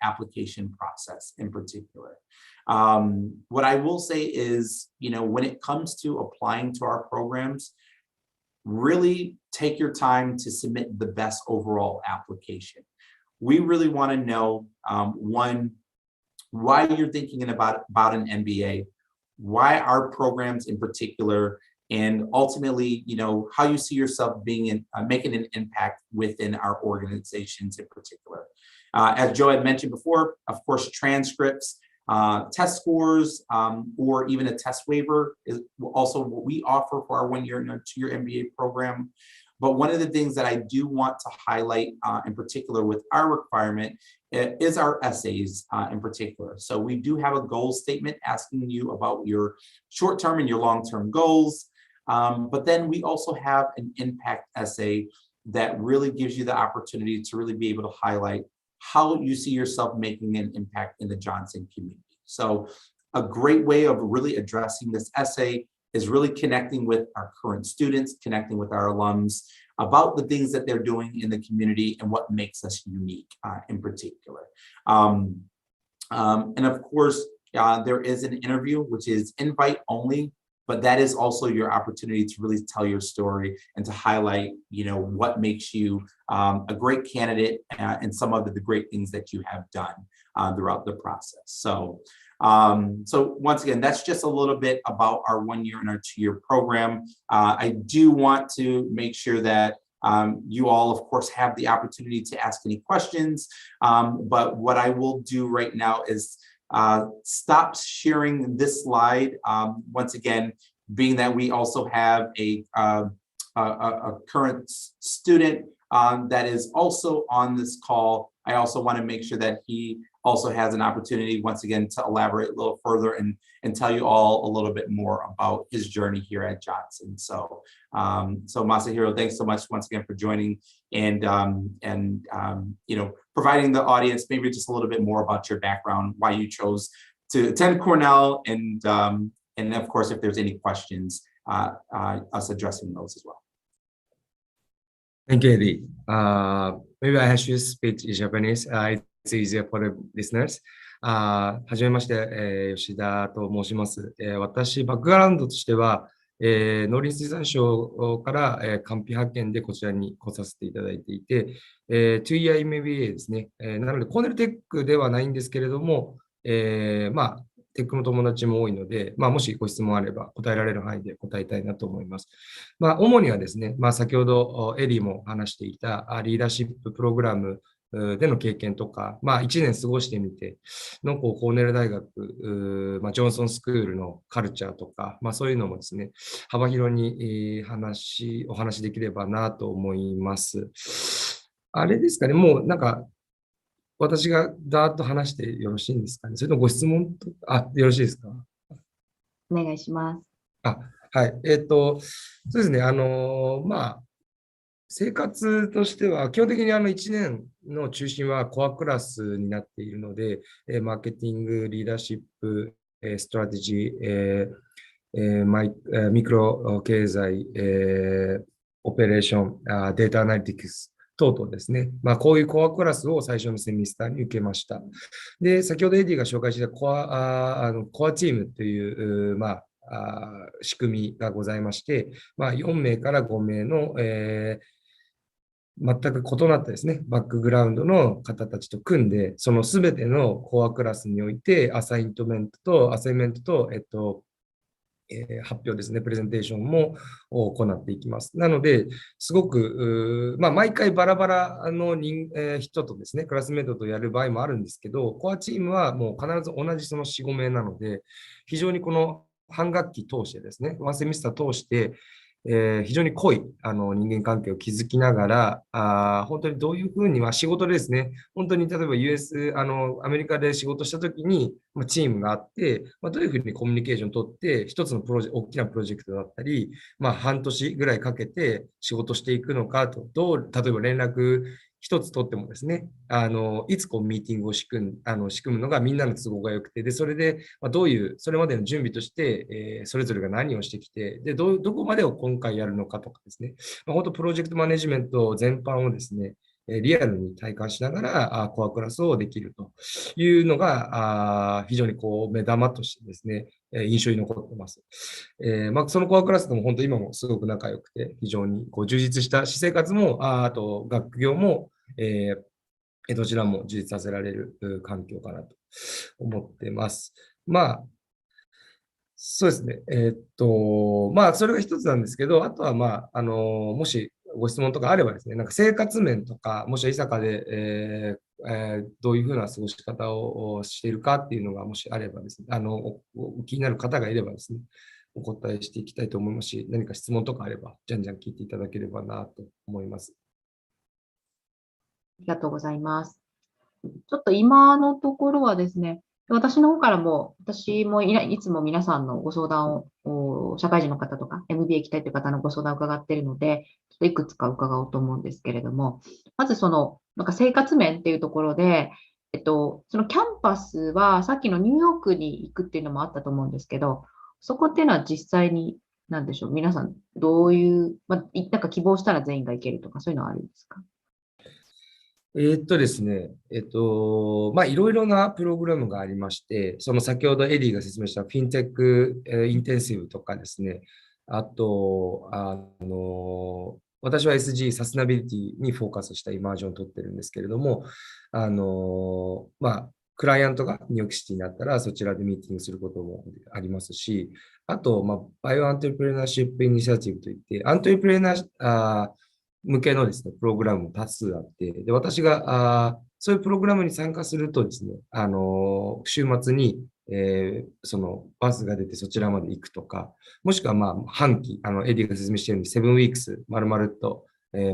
application process in particular. What I will say is, when it comes to applying to our programs, really take your time to submit the best overall application. We really want to know, one, why you're thinking about an MBA, why our programs in particular, and ultimately, how you see yourself being making an impact within our organizations in particular. As Joe had mentioned before, of course, transcripts, test scores, or even a test waiver is also what we offer for our 1 year and our 2 year MBA program. But one of the things that I do want to highlight in particular with our requirement is our essays in particular. So we do have a goal statement asking you about your short-term and your long-term goals. But then we also have an impact essay that really gives you the opportunity to really be able to highlight how you see yourself making an impact in the Johnson community. So a great way of really addressing this essay is really connecting with our current students, connecting with our alums about the things that they're doing in the community and what makes us unique in particular. And of course, there is an interview, which is invite only, but that is also your opportunity to really tell your story and to highlight, what makes you a great candidate and some of the great things that you have done throughout the process. So once again, that's just a little bit about our 1 year and our 2 year program. I do want to make sure that you all, of course, have the opportunity to ask any questions. But what I will do right now is stop sharing this slide. Once again, being that we also have a current student that is also on this call, I also want to make sure that he also has an opportunity, once again, to elaborate a little further and tell you all a little bit more about his journey here at Johnson. So Masahiro, thanks so much once again for joining and providing the audience maybe just a little bit more about your background, why you chose to attend Cornell, and of course, if there's any questions, us addressing those as well. Thank you, Eddie. Maybe I should speak in Japanese. It's easier for the listeners. はじめまして、吉田と申します。私、バックグラウンドとしては、農林水産省から、官費派遣でこちらに来させていただいていて、2 year MBA ですね。なので、コーネルテックではないんですけれども、テックの友達も多いので、もしご質問あれば答えられる範囲で答えたいなと思います。主にはですね、先ほどエリーも話していたリーダーシッププログラムでの経験とか、1年過ごしてみてのコーネル大学、ジョンソンスクールのカルチャーとか、そういうのもですね、幅広にお話できればなと思います。あれですかね、もうなんか、私がだーっと話してよろしいんですかね。それともご質問とか、よろしいですか？お願いします。はい。そうですね。生活としては、基本的に1年の中心はコアクラスになっているので、マーケティング、リーダーシップ、ストラテジー、ミクロ経済、オペレーション、データアナリティクス等々ですね。こういうコアクラスを最初のセミスターに受けました。で、先ほどエディが紹介したコアチームという、仕組みがございまして、4名から5名の、全く異なったですね、バックグラウンドの方たちと組んで、そのすべてのコアクラスにおいて、アサイメントと、発表ですね、プレゼンテーションも行っていきます。なので、すごく、毎回バラバラの人とですね、クラスメートとやる場合もあるんですけど、コアチームはもう必ず同じその4、5名なので、非常にこの半学期通してですね、ワンセミスター通して、非常に濃い人間関係を築きながら、本当にどういうふうに、仕事でですね、本当に例えば アメリカで仕事したときに、チームがあって、どういうふうにコミュニケーションを取って、一つの大きなプロジェクトだったり、半年ぐらいかけて仕事していくのかと、例えば連絡一つ取ってもですね、いつミーティングを仕組むのがみんなの都合が良くて、で、それで、どういう、それまでの準備として、それぞれが何をしてきて、で、どこまでを今回やるのかとかですね、本当プロジェクトマネジメント全般をですね、リアルに体感しながらコアクラスをできるというのが非常に目玉としてですね、印象に残ってます。そのコアクラスとも本当今もすごく仲良くて、非常に充実した私生活も、あと学業も、どちらも充実させられる環境かなと思ってます。そうですね。それが一つなんですけど、あとは、もしご質問とかあればですね、なんか生活面とか、もしは伊坂で、どういうふうな過ごし方をしているかっていうのが、もしあればですね、気になる方がいればですね、お答えしていきたいと思いますし、何か質問とかあれば、じゃんじゃん聞いていただければなと思います。ありがとうございます。ちょっと今のところはですね、私の方からも、私もいつも皆さんのご相談を、社会人の方とか、MBA 行きたいという方のご相談を伺っているので、ちょっといくつか伺おうと思うんですけれども、まずなんか生活面っていうところで、そのキャンパスは、さっきのニューヨークに行くっていうのもあったと思うんですけど、そこっていうのは実際に、なんでしょう、皆さん、どういう、なんか希望したら全員が行けるとか、そういうのはあるんですか？ですね、いろいろなプログラムがありまして、その先ほどエディが説明したフィンテックインテンシブとかですね、あと、私は SG、サステナビリティにフォーカスしたイマージョンを取ってるんですけれども、クライアントがニューヨークシティになったら、そちらでミーティングすることもありますし、あと、バイオアントレプレナーシップイニシアチブといって、アントレプレナー向けのですね、プログラムも多数あって、で、私が、そういうプログラムに参加するとですね、週末に、そのバスが出てそちらまで行くとか、もしくは半期、エディが説明しているように、セブンウィークス、丸々と、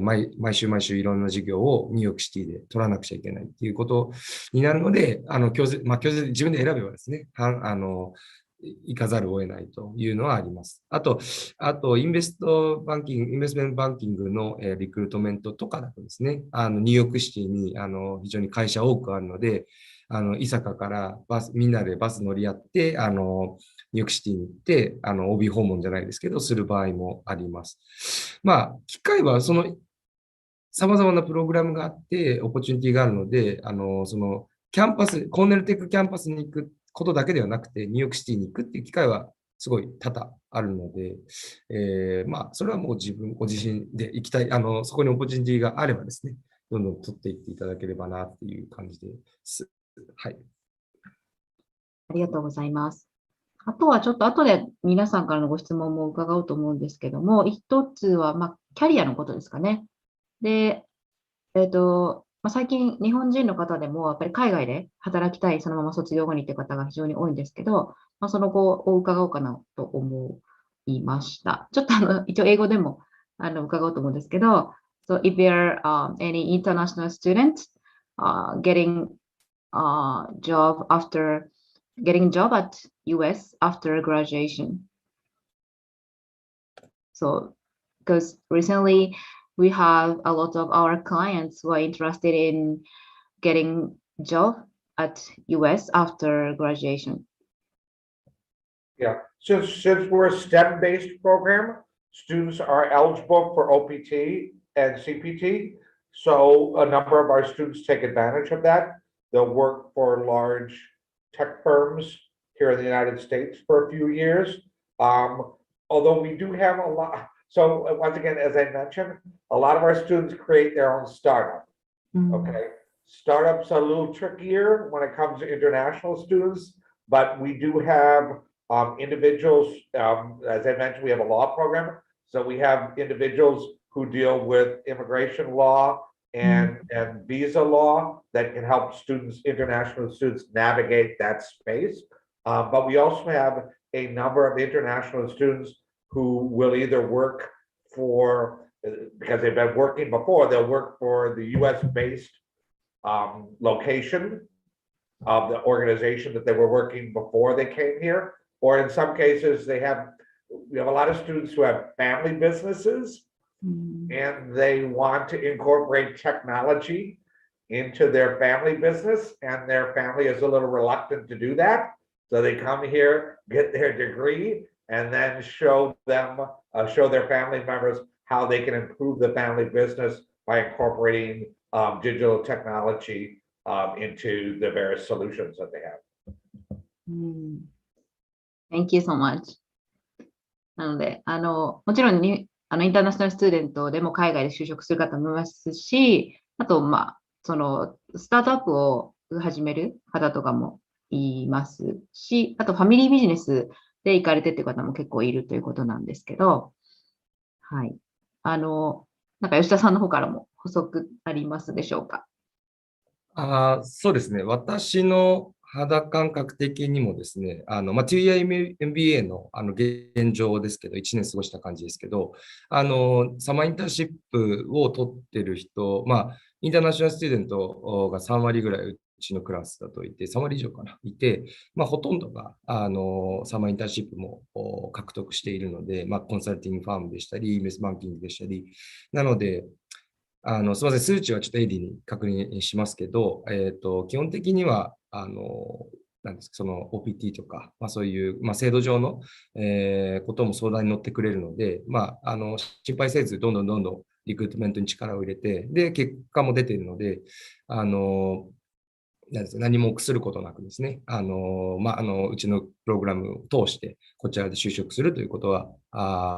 毎週いろんな授業をニューヨークシティで取らなくちゃいけないっていうことになるので、強制自分で選べばですね、行かざるを得ないというのはあります。あと、インベスメントバンキングのリクルートメントとかだとですね、ニューヨークシティに非常に会社多くあるので、伊坂からみんなでバス乗り合って、ニューヨークシティに行って、OB 訪問じゃないですけど、する場合もあります。機会は様々なプログラムがあって、オポチュニティがあるので、キャンパス、コーネルテックキャンパスに行くことだけではなくて、ニューヨークシティに行くっていう機会はすごい多々あるので、それはもうご自身で行きたい、そこにオポチュニティがあればですね、どんどん取っていっていただければなっていう感じです。はい。ありがとうございます。あとはちょっと後で皆さんからのご質問も伺おうと思うんですけども、一つは、キャリアのことですかね。で、最近日本人の方でもやっぱり海外で働きたい、そのまま卒業後にという方が非常に多いんですけど、その後を伺おうかなと思いました。ちょっと一応英語でも伺おうと思うんですけど、So if there are any international students getting job after getting job at US after graduation. So because recently we have a lot of our clients who are interested in getting job at US after graduation. Yeah, since we're a STEM-based program, students are eligible for OPT and CPT. So a number of our students take advantage of that. They'll work for large tech firms here in the United States for a few years. Although we do have a lot, so once again, as I mentioned, a lot of our students create their own startup. Okay, startups are a little trickier when it comes to international students, but we do have individuals, as I mentioned, we have a law program. So we have individuals who deal with immigration law and visa law that can help students, international students, navigate that space. But we also have a number of international students who will either work for, because they've been working before, they'll work for the US-based location of the organization that they were working before they came here. Or in some cases, we have a lot of students who have family businesses and they want to incorporate technology into their family business, and their family is a little reluctant to do that. So they come here, get their degree, and then show their family members how they can improve the family business by incorporating digital technology into the various solutions that they have. Thank you so much. なので、もちろんにインターナショナルスチューデントでも海外で就職する方もいますし、あと、そのスタートアップを始める方とかもいますし、あとファミリービジネスで行かれてっていう方も結構いるということなんですけど、はい。なんか吉田さんの方からも補足ありますでしょうか。そうですね。私の肌感覚的にもですね、2year MBA の現状ですけど、1年過ごした感じですけど、サマーインターンシップを取ってる人、インターナショナルスチューデントが3割ぐらいうちのクラスだといて、3割以上かな、いて、ほとんどが、サマーインターンシップも獲得しているので、コンサルティングファームでしたり、インベストバンキングでしたり、なので、すみません、数値はちょっとエディに確認しますけど、基本的には、なんですか、その OPT とか、そういう、制度上の、ことも相談に乗ってくれるので、心配せず、どんどんリクルートメントに力を入れて、で、結果も出ているので、何も臆することなくですね、うちのプログラムを通して、こちらで就職するということは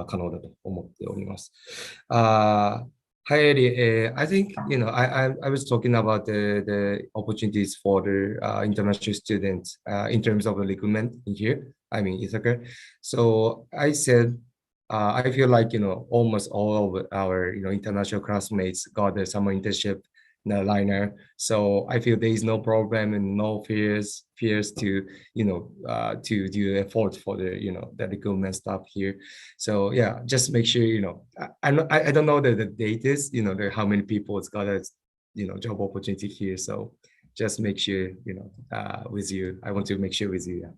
可能だと思っております。Hi, Eddie. I think, I was talking about the opportunities for the international students in terms of the recruitment in here, Ithaca. So I said, I feel like, almost all of our, international classmates got the summer internship liner. So I feel there is no problem and no fears to, to do effort for the, the recruitment stuff here. So yeah, just make sure, I don't know the date is, how many people it's got a, job opportunity here. So just make sure, with you, I want to make sure with you. Yeah.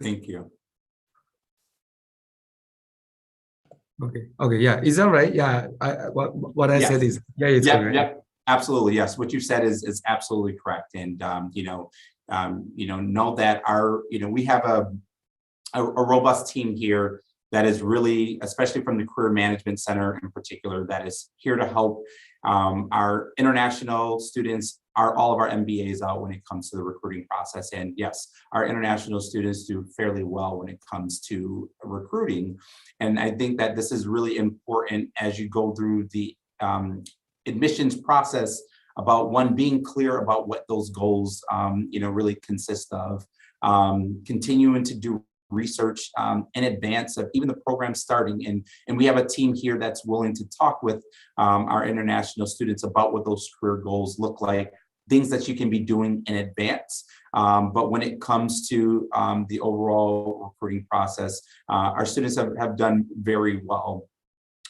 Thank you. Okay, yeah, is that right? Yeah, what I said is, yeah, it's correct. Yeah, absolutely, yes. What you said is absolutely correct, and know that our, we have a robust team here that is really, especially from the Career Management Center in particular, that is here to help our international students, all of our MBAs out when it comes to the recruiting process. And yes, our international students do fairly well when it comes to recruiting. And I think that this is really important as you go through the admissions process about one, being clear about what those goals, really consist of, continuing to do research in advance of even the program starting. And we have a team here that's willing to talk with our international students about what those career goals look like, things that you can be doing in advance. But when it comes to the overall recruiting process, our students have done very well.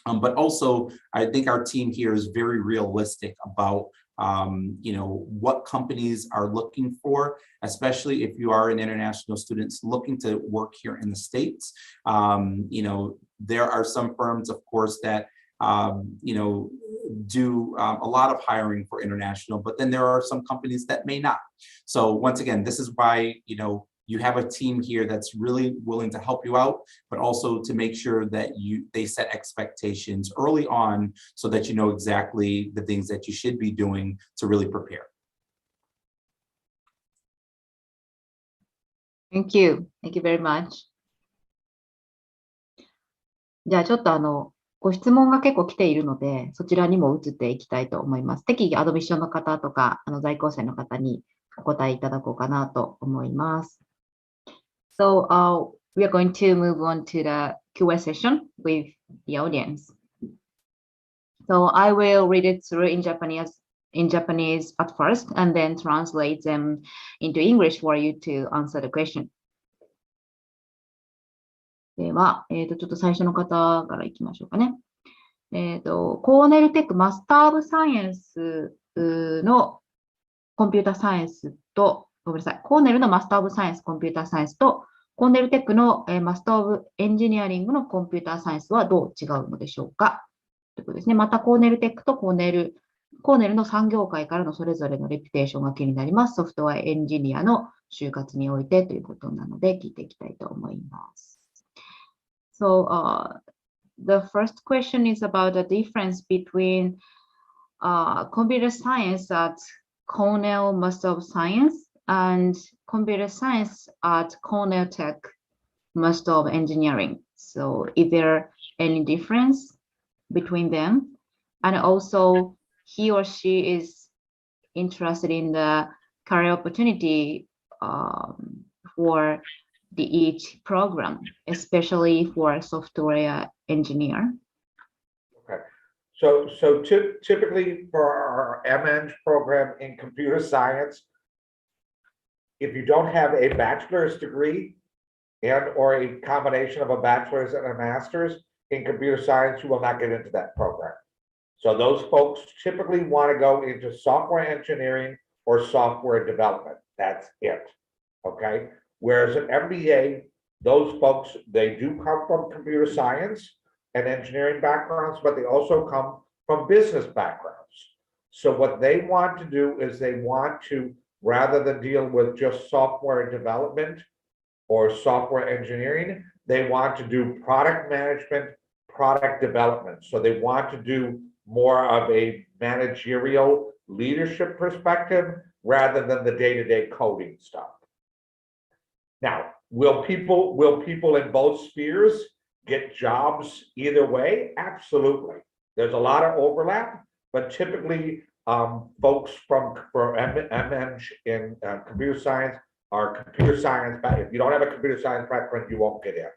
But also, I think our team here is very realistic about what companies are looking for, especially if you are an international student looking to work here in the States. There are some firms, of course, that do a lot of hiring for international, but then there are some companies that may not. So once again, this is why, you have a team here that's really willing to help you out, but also to make sure that they set expectations early on so that you know exactly the things that you should be doing to really prepare. Thank you. Thank you very much. じゃあちょっとご質問が結構来ているので、そちらにも移っていきたいと思います。適宜アドミッションの方とか、在校生の方にお答えいただこうかなと思います。So we are going to move on to the Q&A session with the audience. So I will read it through in Japanese at first, and then translate them into English for you to answer the question. では、ちょっと最初の方からいきましょうかね。コーネルテックマスター・オブ・サイエンスのコンピュータサイエンスと、ごめんなさい、コーネルのマスター・オブ・サイエンス、コンピュータサイエンスと、コーネルテックのマスター・オブ・エンジニアリングのコンピュータサイエンスはどう違うのでしょうかということですね。また、コーネルテックとコーネルの産業界からのそれぞれのレピュテーションが気になります。ソフトウェアエンジニアの就活においてということなので、聞いていきたいと思います。So, the first question is about the difference between computer science at Cornell Master of Science and computer science at Cornell Tech Master of Engineering. So, is there any difference between them? And also, he or she is interested in the career opportunity for each program, especially for a software engineer. Okay, so typically for our MEng program in computer science, if you don't have a bachelor's degree and or a combination of a bachelor's and a master's in computer science, you will not get into that program. So those folks typically want to go into software engineering or software development. That's it. Okay. Whereas an MBA, those folks, they do come from computer science and engineering backgrounds, but they also come from business backgrounds. So what they want to do is they want to, rather than deal with just software development or software engineering, they want to do product management, product development. So they want to do more of a managerial leadership perspective rather than the day-to-day coding stuff. Now, will people in both spheres get jobs either way? Absolutely. There's a lot of overlap, but typically folks for MEng in computer science are computer science. If you don't have a computer science background, you won't get in.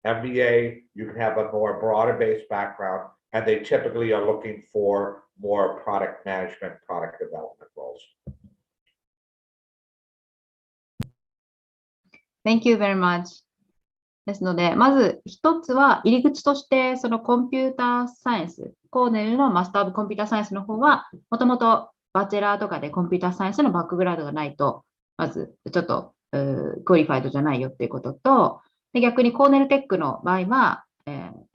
MBA, you can have a more broader based background, and they typically are looking for more product management, product development roles. Thank you very much. ですので、まず一つは入り口として、そのコンピューターサイエンス、コーネルのマスター・オブ・コンピューターサイエンスの方は、もともとバチェラーとかでコンピューターサイエンスのバックグラウンドがないと、まずちょっとクオリファイドじゃないよっていうことと、で逆にコーネルテックの場合は、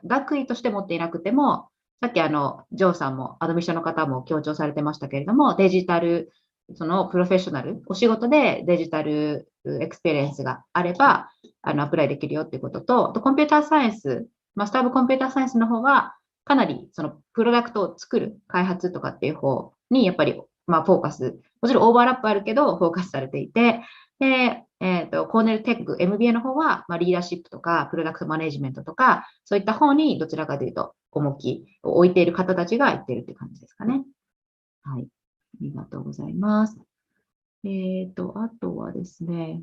学位として持っていなくても、さっきジョーさんもアドミッションの方も強調されてましたけれども、デジタル、そのプロフェッショナル、お仕事でデジタルエクスペリエンスがあれば、アプライできるよっていうことと、コンピューターサイエンス、マスター・オブ・コンピューターサイエンスの方は、かなりそのプロダクトを作る、開発とかっていう方にやっぱり、フォーカス、もちろんオーバーラップあるけど、フォーカスされていて、で、コーネルテック、MBA の方は、リーダーシップとか、プロダクトマネジメントとか、そういった方にどちらかというと、重きを置いている方たちが言っているっていう感じですかね。はい。りがとうございます。あとはですね、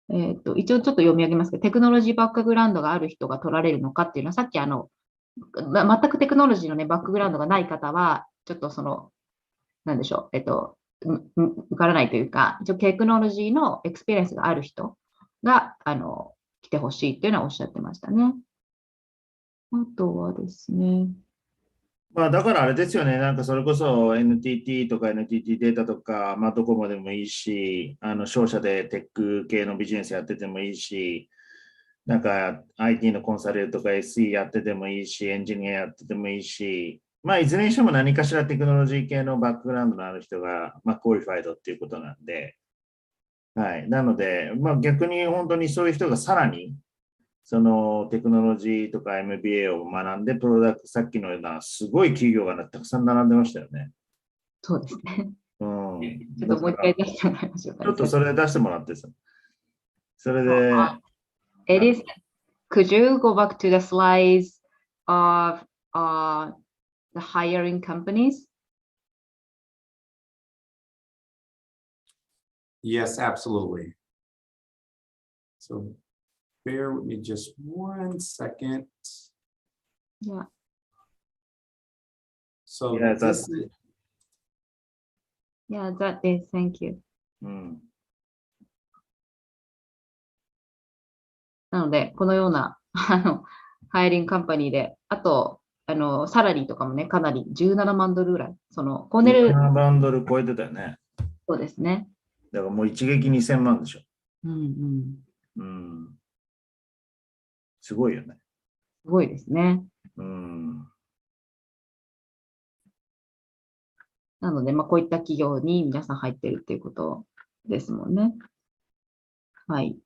一応ちょっと読み上げますけど、テクノロジーバックグラウンドがある人が取られるのかっていうのは、さっき全くテクノロジーの、ね、バックグラウンドがない方は、ちょっとなんでしょう、受からないというか、一応テクノロジーのエクスペリエンスがある人が、来てほしいっていうのはおっしゃってましたね。あとはですね。まあだからあれですよね、なんかそれこそ NTT とか NTT データとか、まあどこまでもいいし、商社でテック系のビジネスやっててもいいし、なんか IT のコンサルとか SE やっててもいいし、エンジニアやっててもいいし、まあいずれにしても何かしらテクノロジー系のバックグラウンドのある人が、まあクオリファイドっていうことなんで、はい。なので、まあ逆に本当にそういう人がさらに、そのテクノロジーとか MBA を学んで、プロダクト、さっきのようなすごい企業がたくさん並んでましたよね。そうですね。うん。ちょっともう一回出してもらいましょうか、ちょっとそれ出してもらってさ。それで、It is, could you go back to the slides of the hiring companies? Yes, absolutely. So bear with me just 1 second. Yeah. So Yeah, this is, Yeah, that is, thank you. うん。なので、このような、ハイリングカンパニーで、あと、サラリーとかもね、かなり17万ドルぐらい。コーネル、 7万ドル超えてたよね。そうですね。だからもう一撃2000万でしょ。うんうん。うん。すごいよね。すごいですね。うん。なので、こういった企業に皆さん入ってるっていうことですもんね。はい。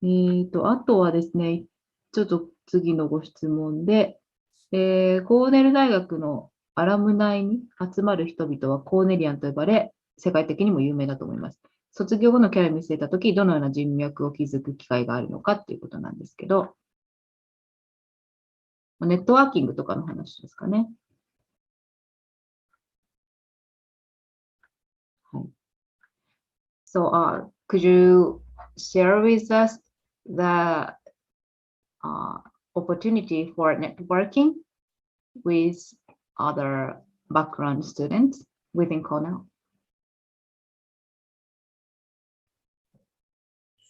あとはですね、ちょっと次のご質問で、コーネル大学のアラムナイに集まる人々はコーネリアンと呼ばれ、世界的にも有名だと思います。卒業後のキャリアを見据えたとき、どのような人脈を築く機会があるのかっていうことなんですけど、ネットワーキングとかの話ですかね。はい。So, could you share with us the opportunity for networking with other background students within Cornell?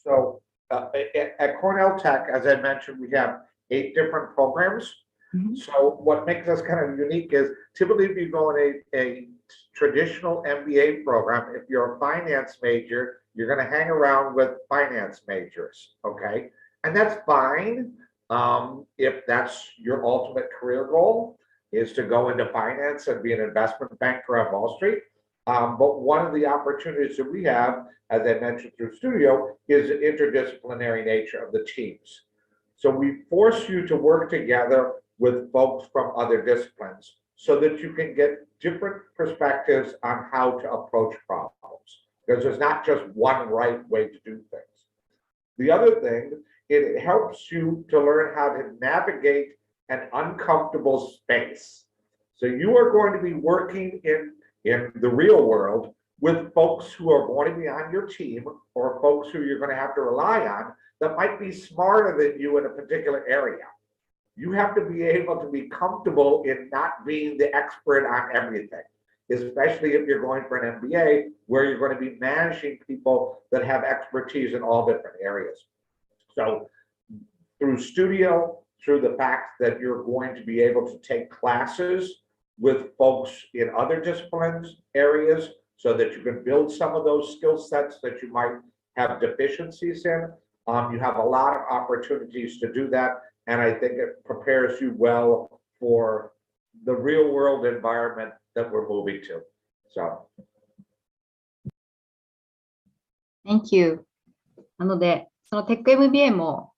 So at Cornell Tech, as I mentioned, we have 8 different programs. Mhm. So what makes us kind of unique is typically if you go in a traditional MBA program, if you're a finance major, you're going to hang around with finance majors, okay? And that's fine if that's your ultimate career goal is to go into finance and be an investment banker on Wall Street. But one of the opportunities that we have, as I mentioned through Studio, is the interdisciplinary nature of the teams. So we force you to work together with folks from other disciplines so that you can get different perspectives on how to approach problems. Because there's not just one right way to do things. The other thing, it helps you to learn how to navigate an uncomfortable space. So you are going to be working in the real world with folks who are going to be on your team or folks who you're going to have to rely on that might be smarter than you in a particular area. You have to be able to be comfortable in not being the expert on everything, especially if you're going for an MBA where you're going to be managing people that have expertise in all different areas. So through Studio, through the fact that you're going to be able to take classes with folks in other disciplines areas so that you can build some of those skill sets that you might have deficiencies in. You have a lot of opportunities to do that. And I think it prepares you well for the real world environment that we're moving to. So. Thank you. なので、そのテック MBA も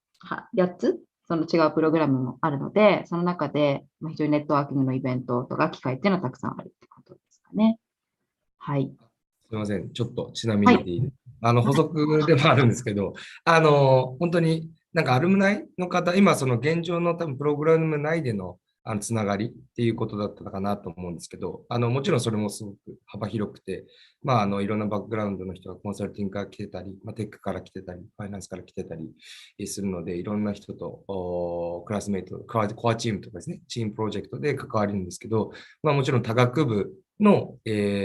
8つ、その違うプログラムもあるので、その中で非常にネットワーキングのイベントとか機会っていうのはたくさんあるってことですかね。はい。すみません。ちょっとちなみにでいい、補足でもあるんですけど、本当になんかアルムナイの方、今その現状の多分プログラム内でのつながりっていうことだったかなと思うんですけど、もちろんそれもすごく幅広くて、いろんなバックグラウンドの人がコンサルティングから来てたり、テックから来てたり、ファイナンスから来てたりするので、いろんな人とクラスメイト、コアチームとかですね、チームプロジェクトで関わるんですけど、もちろん多学部の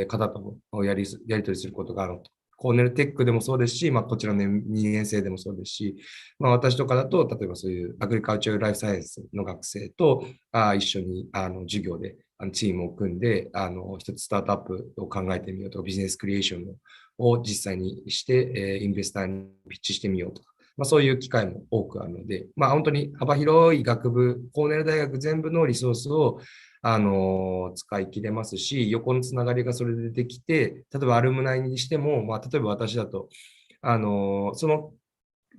方ともやり取りすることがあると。コーネルテックでもそうですし、こちらの2年生でもそうですし、私とかだと、例えばそういうアグリカルチャルライフサイエンスの学生と一緒に授業でチームを組んで、一つスタートアップを考えてみようとか、ビジネスクリエーションを実際にして、インベスターにピッチしてみようとか、そういう機会も多くあるので、本当に幅広い学部、コーネル大学全部のリソースを使い切れますし、横のつながりがそれでできて、例えばアルムナイにしても、例えば私だと、その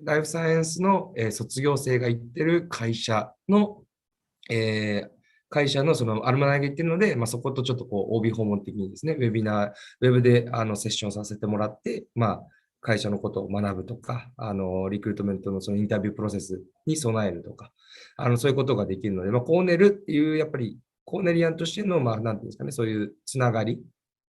ライフサイエンスの、卒業生が行ってる会社の、そのアルムナイが行ってるので、そことちょっとOB 訪問的にですね、ウェブでセッションさせてもらって、会社のことを学ぶとか、リクルートメントのそのインタビュープロセスに備えるとか、そういうことができるので、コーネルっていう、やっぱりコーネリアンとしての、なんていうんですかね、そういうつながりっ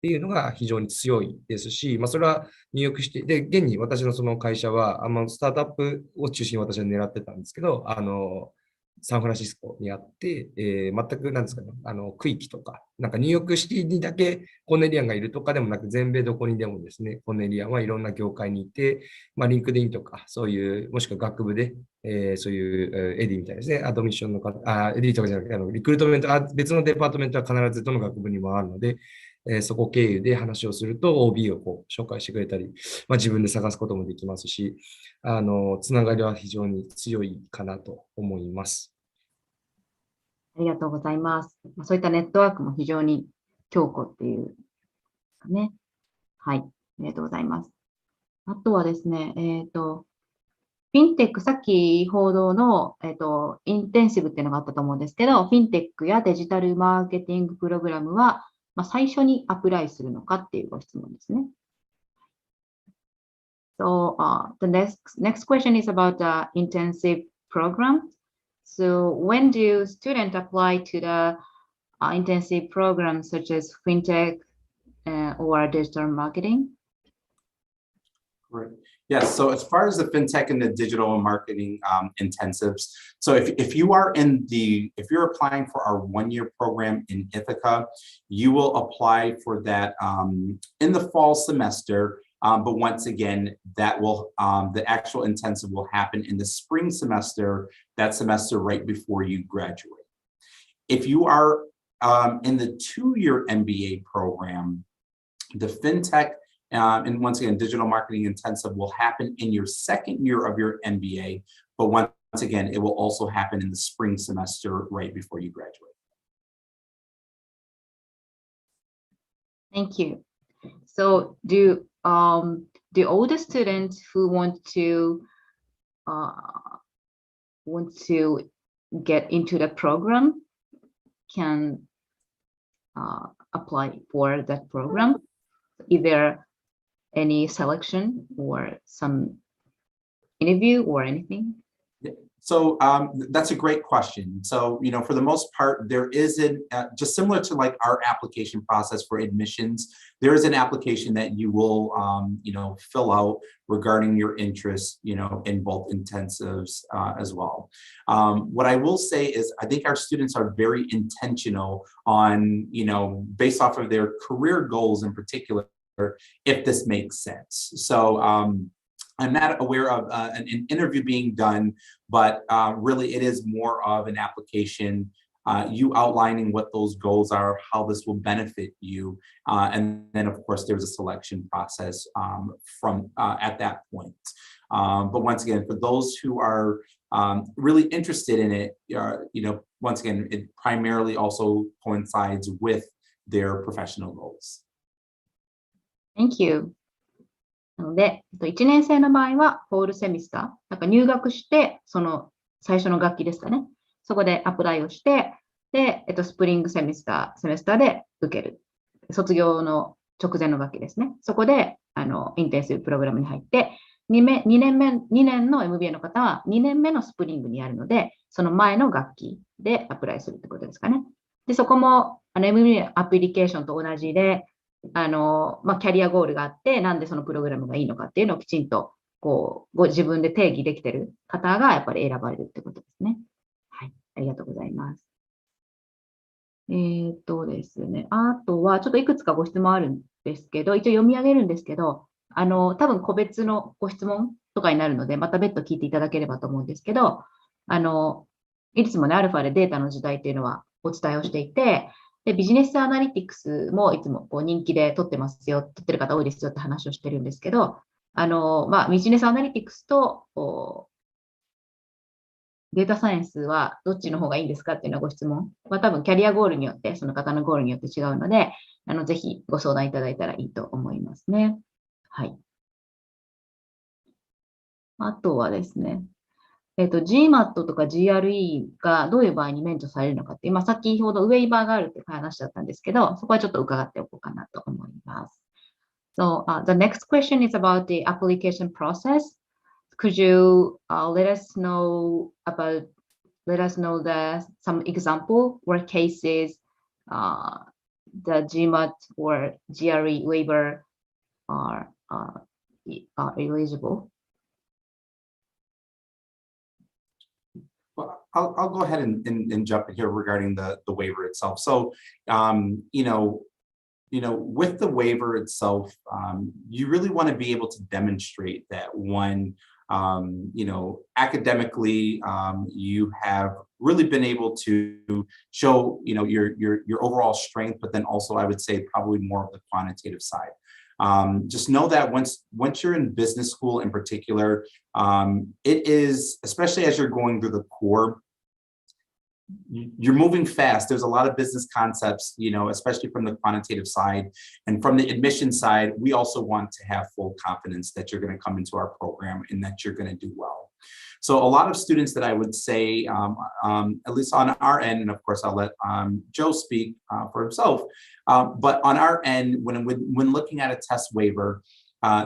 ていうのが非常に強いですし、それは入力して、で、現に私のその会社は、スタートアップを中心に私は狙ってたんですけど、サンフランシスコにあって、全くなんですかね、区域とか、ニューヨークシティにだけコーネリアンがいるとかでもなく、全米どこにでもですね、コーネリアンはいろんな業界にいて、リンクデインとか、そういう、もしくは学部で、そういうエディみたいですね、アドミッションのエディとかじゃなくて、リクルートメント、別のデパートメントは必ずどの学部にもあるので、そこ経由で話をすると OB を紹介してくれたり、自分で探すこともできますし、つながりは非常に強いかなと思います。ありがとうございます。そういったネットワークも非常に強固っていうかね。はい。ありがとうございます。あとはですね、フィンテック、さっき報道の、インテンシブっていうのがあったと思うんですけど、フィンテックやデジタルマーケティングプログラムは、最初にアプライするのかっていうご質問ですね。So, the next question is about the intensive program. So, when do students apply to the intensive programs such as fintech or digital marketing? Right. Yes. So as far as the fintech and the digital marketing intensives, so if you're applying for our one-year program in Ithaca, you will apply for that in the fall semester. But once again, that will the actual intensive will happen in the spring semester, that semester right before you graduate. If you are in the two-year MBA program, the fintech and once again, digital marketing intensive will happen in your second year of your MBA, but once again, it will also happen in the spring semester right before you graduate. Thank you. So, do all the students who want to get into the program can apply for that program? Either any selection or some interview or anything? So that's a great question. So, for the most part, there isn't, just similar to like our application process for admissions, there is an application that you will, fill out regarding your interests, in both intensives as well. What I will say is I think our students are very intentional on, based off of their career goals in particular, if this makes sense. So, I'm not aware of an interview being done, but really it is more of an application, you outlining what those goals are, how this will benefit you. And then of course there's a selection process from at that point. But once again, for those who are really interested in it, once again, it primarily also coincides with their professional goals. Thank you. なので、1年生の場合は、フォールセミスター、入学して、その最初の学期ですかね。そこでアプライをして、で、スプリングセミスターで受ける。卒業の直前の学期ですね。そこで、インテンシブプログラムに入って、2年の MBA の方は2年目のスプリングにやるので、その前の学期でアプライするってことですかね。で、そこもMBA アプリケーションと同じで、キャリアゴールがあって、なんでそのプログラムがいいのかっていうのをきちんとご自分で定義できている方がやっぱり選ばれるってことですね。はい、ありがとうございます。ですね、あとはちょっといくつかご質問あるんですけど、一応読み上げるんですけど、多分個別のご質問とかになるので、また別途聞いていただければと思うんですけど、いつもね、アルファでデータの時代っていうのはお伝えをしていて、でビジネスアナリティクスもいつも人気で取ってますよ、取ってる方多いですよって話をしてるんですけど、ビジネスアナリティクスとデータサイエンスはどっちの方がいいんですかっていうのはご質問は多分キャリアゴールによって、その方のゴールによって違うので、ぜひご相談いただいたらいいと思いますね。はい。あとはですね、GMAT とか GRE がどういう場合に免除されるのかって、先ほどウェイバーがあるって話だったんですけど、そこはちょっと伺っておこうかなと思います。So, the next question is about the application process. Could you let us know some example or cases the GMAT or GRE waiver are eligible? Well, I'll go ahead and jump in here regarding the waiver itself. So, with the waiver itself, you really want to be able to demonstrate that one, academically, you have really been able to show, your overall strength, but then also I would say probably more of the quantitative side. Just know that once you're in business school in particular, it is, especially as you're going through the core, you're moving fast. There's a lot of business concepts, especially from the quantitative side, and from the admission side, we also want to have full confidence that you're going to come into our program and that you're going to do well. So a lot of students that I would say, at least on our end, and of course I'll let Joe speak for himself, but on our end, when looking at a test waiver,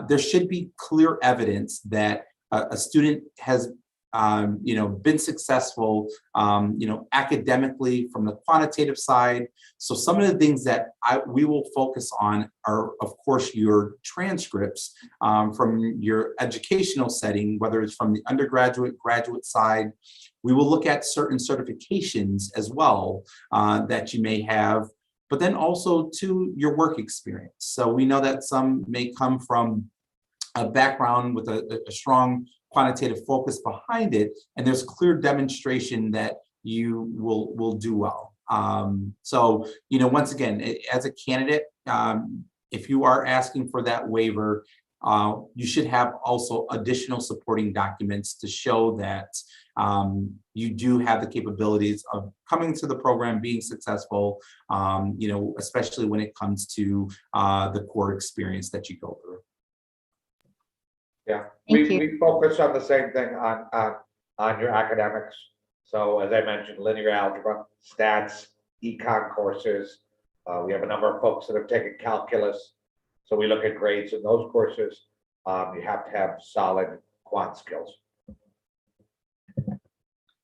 there should be clear evidence that a student has been successful, academically from the quantitative side. So some of the things that we will focus on are, of course, your transcripts from your educational setting, whether it's from the undergraduate, graduate side. We will look at certain certifications as well that you may have, but then also to your work experience. So we know that some may come from a background with a strong quantitative focus behind it, and there's clear demonstration that you will do well. So, once again, as a candidate, if you are asking for that waiver, you should have also additional supporting documents to show that you do have the capabilities of coming to the program, being successful, especially when it comes to the core experience that you go through. Yeah, we focus on the same thing on your academics. So as I mentioned, linear algebra, stats, econ courses. We have a number of folks that have taken calculus. So we look at grades in those courses. You have to have solid quant skills.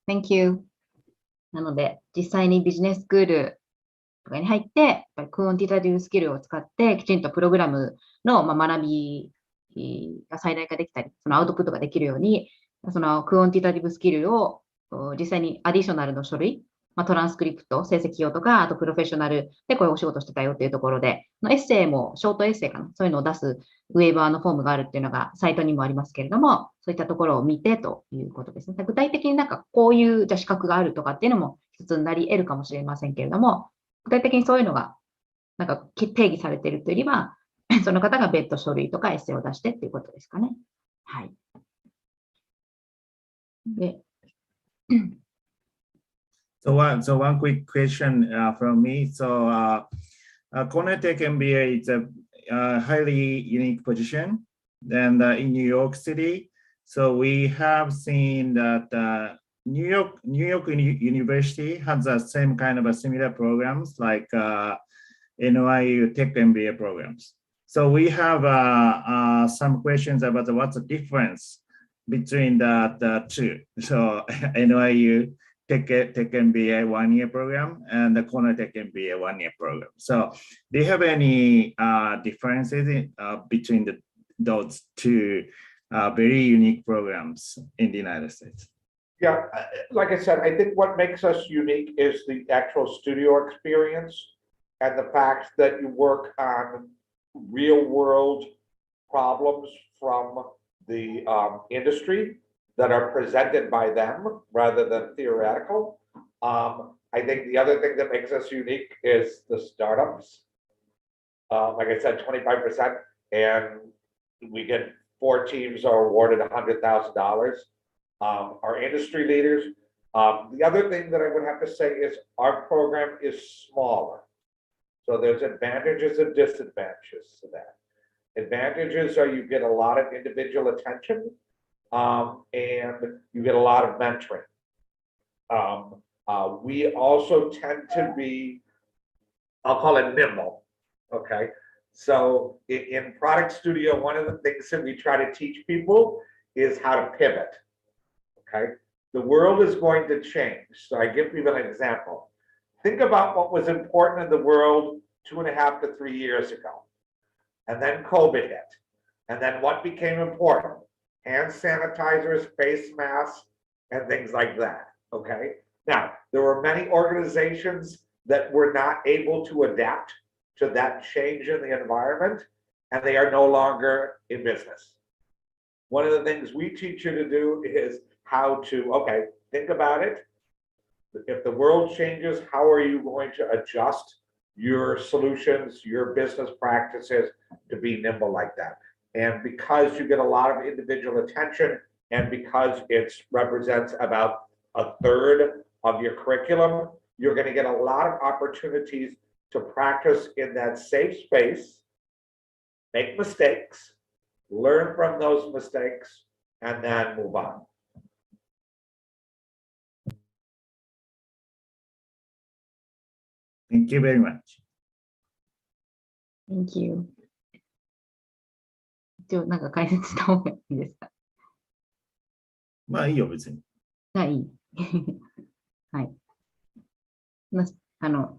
Thank you. なので、実際にビジネススクールとかに入って、やっぱりクオンティタティブスキルを使って、きちんとプログラムの学びが最大化できたり、そのアウトプットができるように、そのクオンティタティブスキルを実際にアディショナルの書類、トランスクリプト、成績表とか、あとプロフェッショナルでこういうお仕事してたよっていうところで、エッセイも、ショートエッセイかな、そういうのを出すウェーバーのフォームがあるっていうのがサイトにもありますけれども、そういったところを見てということですね。具体的にこういう資格があるとかっていうのも一つになり得るかもしれませんけれども、具体的にそういうのが定義されているというよりは、その方が別途書類とかエッセイを出してっていうことですかね。はい。でSo one quick question from me. So Cornell Tech MBA is a highly unique position, and in New York City. So we have seen that New York University has the same kind of similar programs like NYU Tech MBA programs. So we have some questions about what's the difference between the two. So NYU Tech MBA 1-year program and the Cornell Tech MBA 1-year program. So do you have any differences between those two very unique programs in the United States? Yeah, like I said, I think what makes us unique is the actual studio experience and the fact that you work on real world problems from the industry that are presented by them rather than theoretical. I think the other thing that makes us unique is the startups. Like I said, 25%, and we get 4 teams are awarded $100,000. Our industry leaders. The other thing that I would have to say is our program is smaller. So there's advantages and disadvantages to that. Advantages are you get a lot of individual attention and you get a lot of mentoring. We also tend to be, I'll call it nimble, okay? So in Product Studio, one of the things that we try to teach people is how to pivot, okay? The world is going to change. So I give people an example. Think about what was important in the world 2.5 to 3 years ago. And then COVID hit. And then what became important? Hand sanitizers, face masks, and things like that, okay? Now, there were many organizations that were not able to adapt to that change in the environment, and they are no longer in business. One of the things we teach you to do is how to, okay, think about it. If the world changes, how are you going to adjust your solutions, your business practices to be nimble like that? And because you get a lot of individual attention, and because it represents about 1/3 of your curriculum, you're going to get a lot of opportunities to practice in that safe space, make mistakes, learn from those mistakes, and then move on. Thank you very much. Thank you. 一応なんか解説した方がいいですか？まあいいよ、別に。はい。はい。ス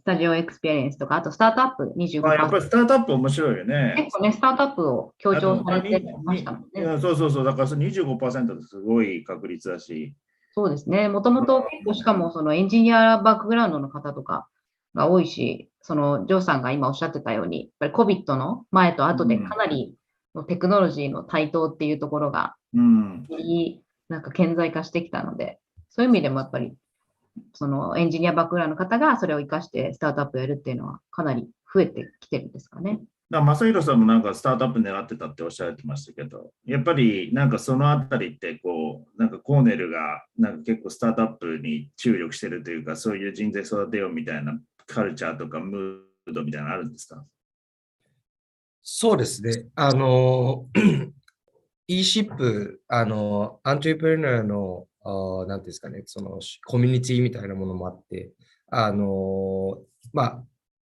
タジオエクスペリエンスとか、あとスタートアップ 25%。まあやっぱりスタートアップ面白いよね。結構ね、スタートアップを強調されてましたもんね。そうそうそう、だからその 25% ってすごい確率だし。そうですね。もともと結構しかもそのエンジニアバックグラウンドの方とかが多いし、そのジョーさんが今おっしゃってたように、やっぱり COVID の前と後でかなりテクノロジーの台頭っていうところが、なんか顕在化してきたので、そういう意味でもやっぱりそのエンジニアバックグラウンドの方がそれを生かしてスタートアップをやるっていうのはかなり増えてきてるんですかね。正弘さんもなんかスタートアップ狙ってたっておっしゃってましたけど、やっぱりなんかそのあたりってこう、なんかコーネルがなんか結構スタートアップに注力してるというか、そういう人材育てようみたいなカルチャーとかムードみたいなのあるんですか？そうですね。E-SHIP、アントレプレナーの、なんていうんですかね、そのコミュニティみたいなものもあって、まあ、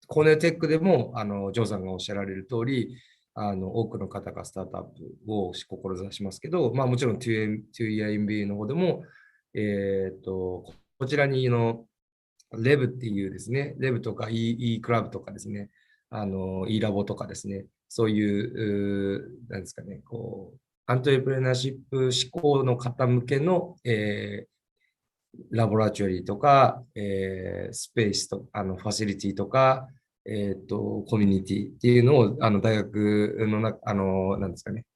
コーネルテックでも、ジョーさんがおっしゃられる通り、多くの方がスタートアップを志しますけど、まあもちろん 2-year MBA の方でも、こちらにレブっていうですね、レブとか E クラブとかですね、E ラボとかですね、そういう、なんですかね、こう、アントレプレナーシップ志向の方向けの、ラボラトリーとか、スペースと、ファシリティとか、コミュニティっていうのを、大学のなんですかね、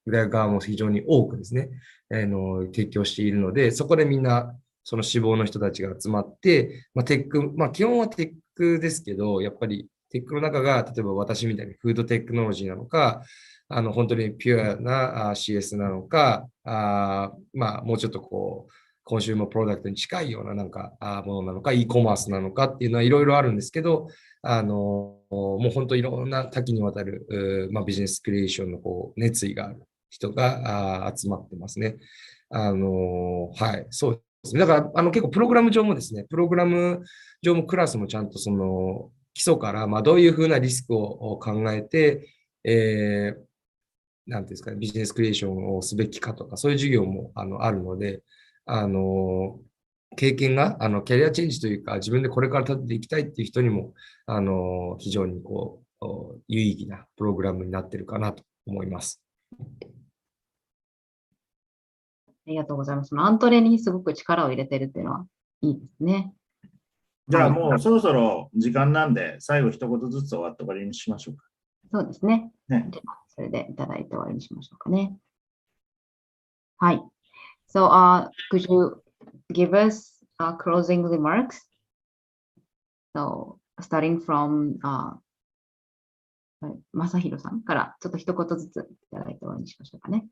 大学側も非常に多くですね、提供しているので、そこでみんな、その志望の人たちが集まって、まあ、テック、まあ、基本はテックですけど、やっぱりテックの中が、例えば私みたいにフードテクノロジーなのか、本当にピュアな CS なのか、まあ、もうちょっとこう、コンシューマープロダクトに近いようななんかものなのか、e コマースなのかっていうのはいろいろあるんですけど、もう本当いろんな多岐にわたる、まあ、ビジネスクリエーションのこう熱意がある人が集まってますね。はい、そうですね。だから結構プログラム上もですね、プログラム上もクラスもちゃんとその基礎から、まあ、どういうふうなリスクを考えて、なんていうんですかね、ビジネスクリエーションをすべきかとか、そういう授業もあるので、経験がキャリアチェンジというか、自分でこれから立てていきたいっていう人にも、非常に有意義なプログラムになっているかなと思います。ありがとうございます。アントレにすごく力を入れてるっていうのはいいですね。じゃあもうそろそろ時間なんで、最後一言ずつ終わって終わりにしましょうか。そうですね。ね。それでいただいて終わりにしましょうかね。はい。So, could you give us closing remarks? So, starting from 正弘さんからちょっと一言ずついただいて終わりにしましょうかね。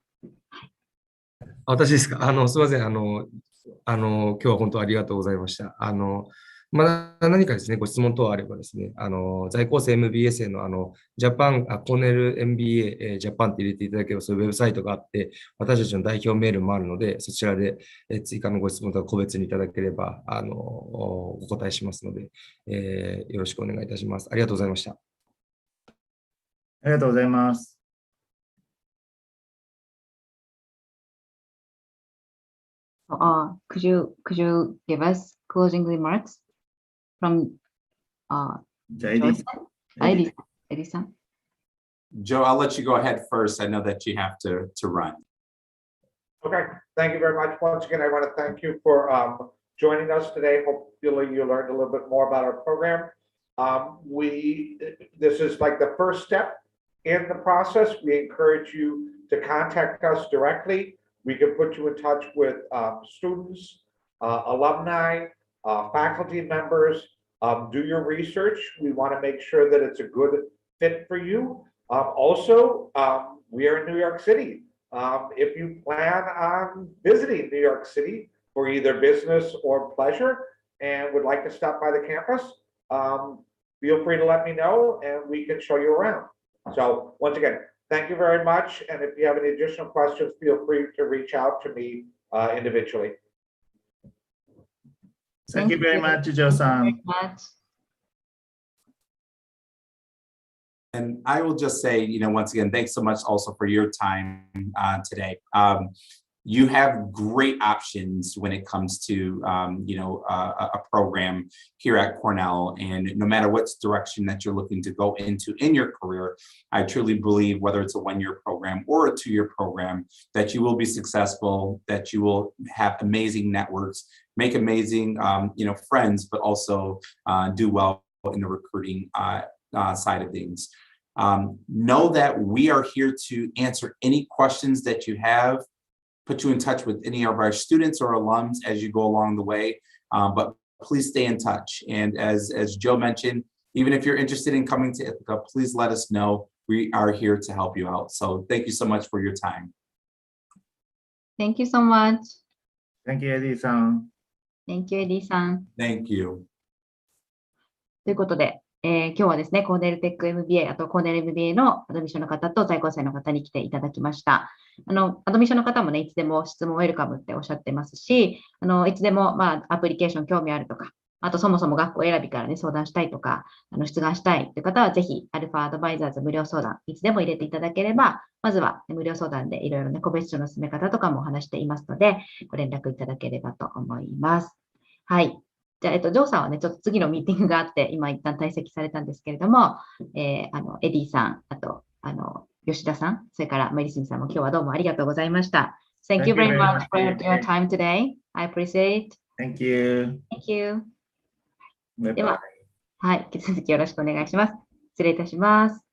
私ですか。すみません。今日は本当ありがとうございました。まだ何かですね、ご質問等あればですね、在校生 MBA 生のジャパン、コーネル MBA、ジャパンって入れていただければ、そういうウェブサイトがあって、私たちの代表メールもあるので、そちらで追加のご質問とか個別にいただければ、お答えしますので、よろしくお願いいたします。ありがとうございました。ありがとうございます。Could you give us closing remarks from じゃあ、エディさん。エディさん。Joe, I'll let you go ahead first. I know that you have to run. Okay, thank you very much. Once again, I want to thank you for joining us today. Hopefully you learned a little bit more about our program. This is like the first step in the process. We encourage you to contact us directly. We can put you in touch with students, alumni, faculty members. Do your research. We want to make sure that it's a good fit for you. Also, we are in New York City. If you plan on visiting New York City for either business or pleasure and would like to stop by the campus, feel free to let me know and we can show you around. So once again, thank you very much. And if you have any additional questions, feel free to reach out to me individually. Thank you very much, Joe-san. And I will just say, once again, thanks so much also for your time today. You have great options when it comes to, a program here at Cornell. And no matter what direction that you're looking to go into in your career, I truly believe whether it's a one-year program or a two-year program, that you will be successful, that you will have amazing networks, make amazing, friends, but also do well in the recruiting side of things. Know that we are here to answer any questions that you have, put you in touch with any of our students or alums as you go along the way, but please stay in touch. And as Joe mentioned, even if you're interested in coming to Ithaca, please let us know. We are here to help you out. So thank you so much for your time. Thank you so much. Thank you, Eddie-san. Thank you, Eddie-san. Thank you. ということで、今日はですね、コーネルテック MBA、あとコーネル MBA のアドミッションの方と在校生の方に来ていただきました。アドミッションの方もね、いつでも質問ウェルカムっておっしゃってますし、いつでも、アプリケーション興味あるとか、あとそもそも学校選びからね、相談したいとか、出願したいという方は、ぜひ、アルファアドバイザーズ無料相談、いつでも入れていただければ、まずは、無料相談でいろいろね、個別書の進め方とかもお話していますので、ご連絡いただければと思います。はい。じゃあ、ジョーさんはね、ちょっと次のミーティングがあって、今一旦退席されたんですけれども、エディさん、あと、吉田さん、それからメリスンさんも今日はどうもありがとうございました。Thank you very much for your time today. I appreciate it. Thank you. Thank you. では、はい、引き続きよろしくお願いします。失礼いたします。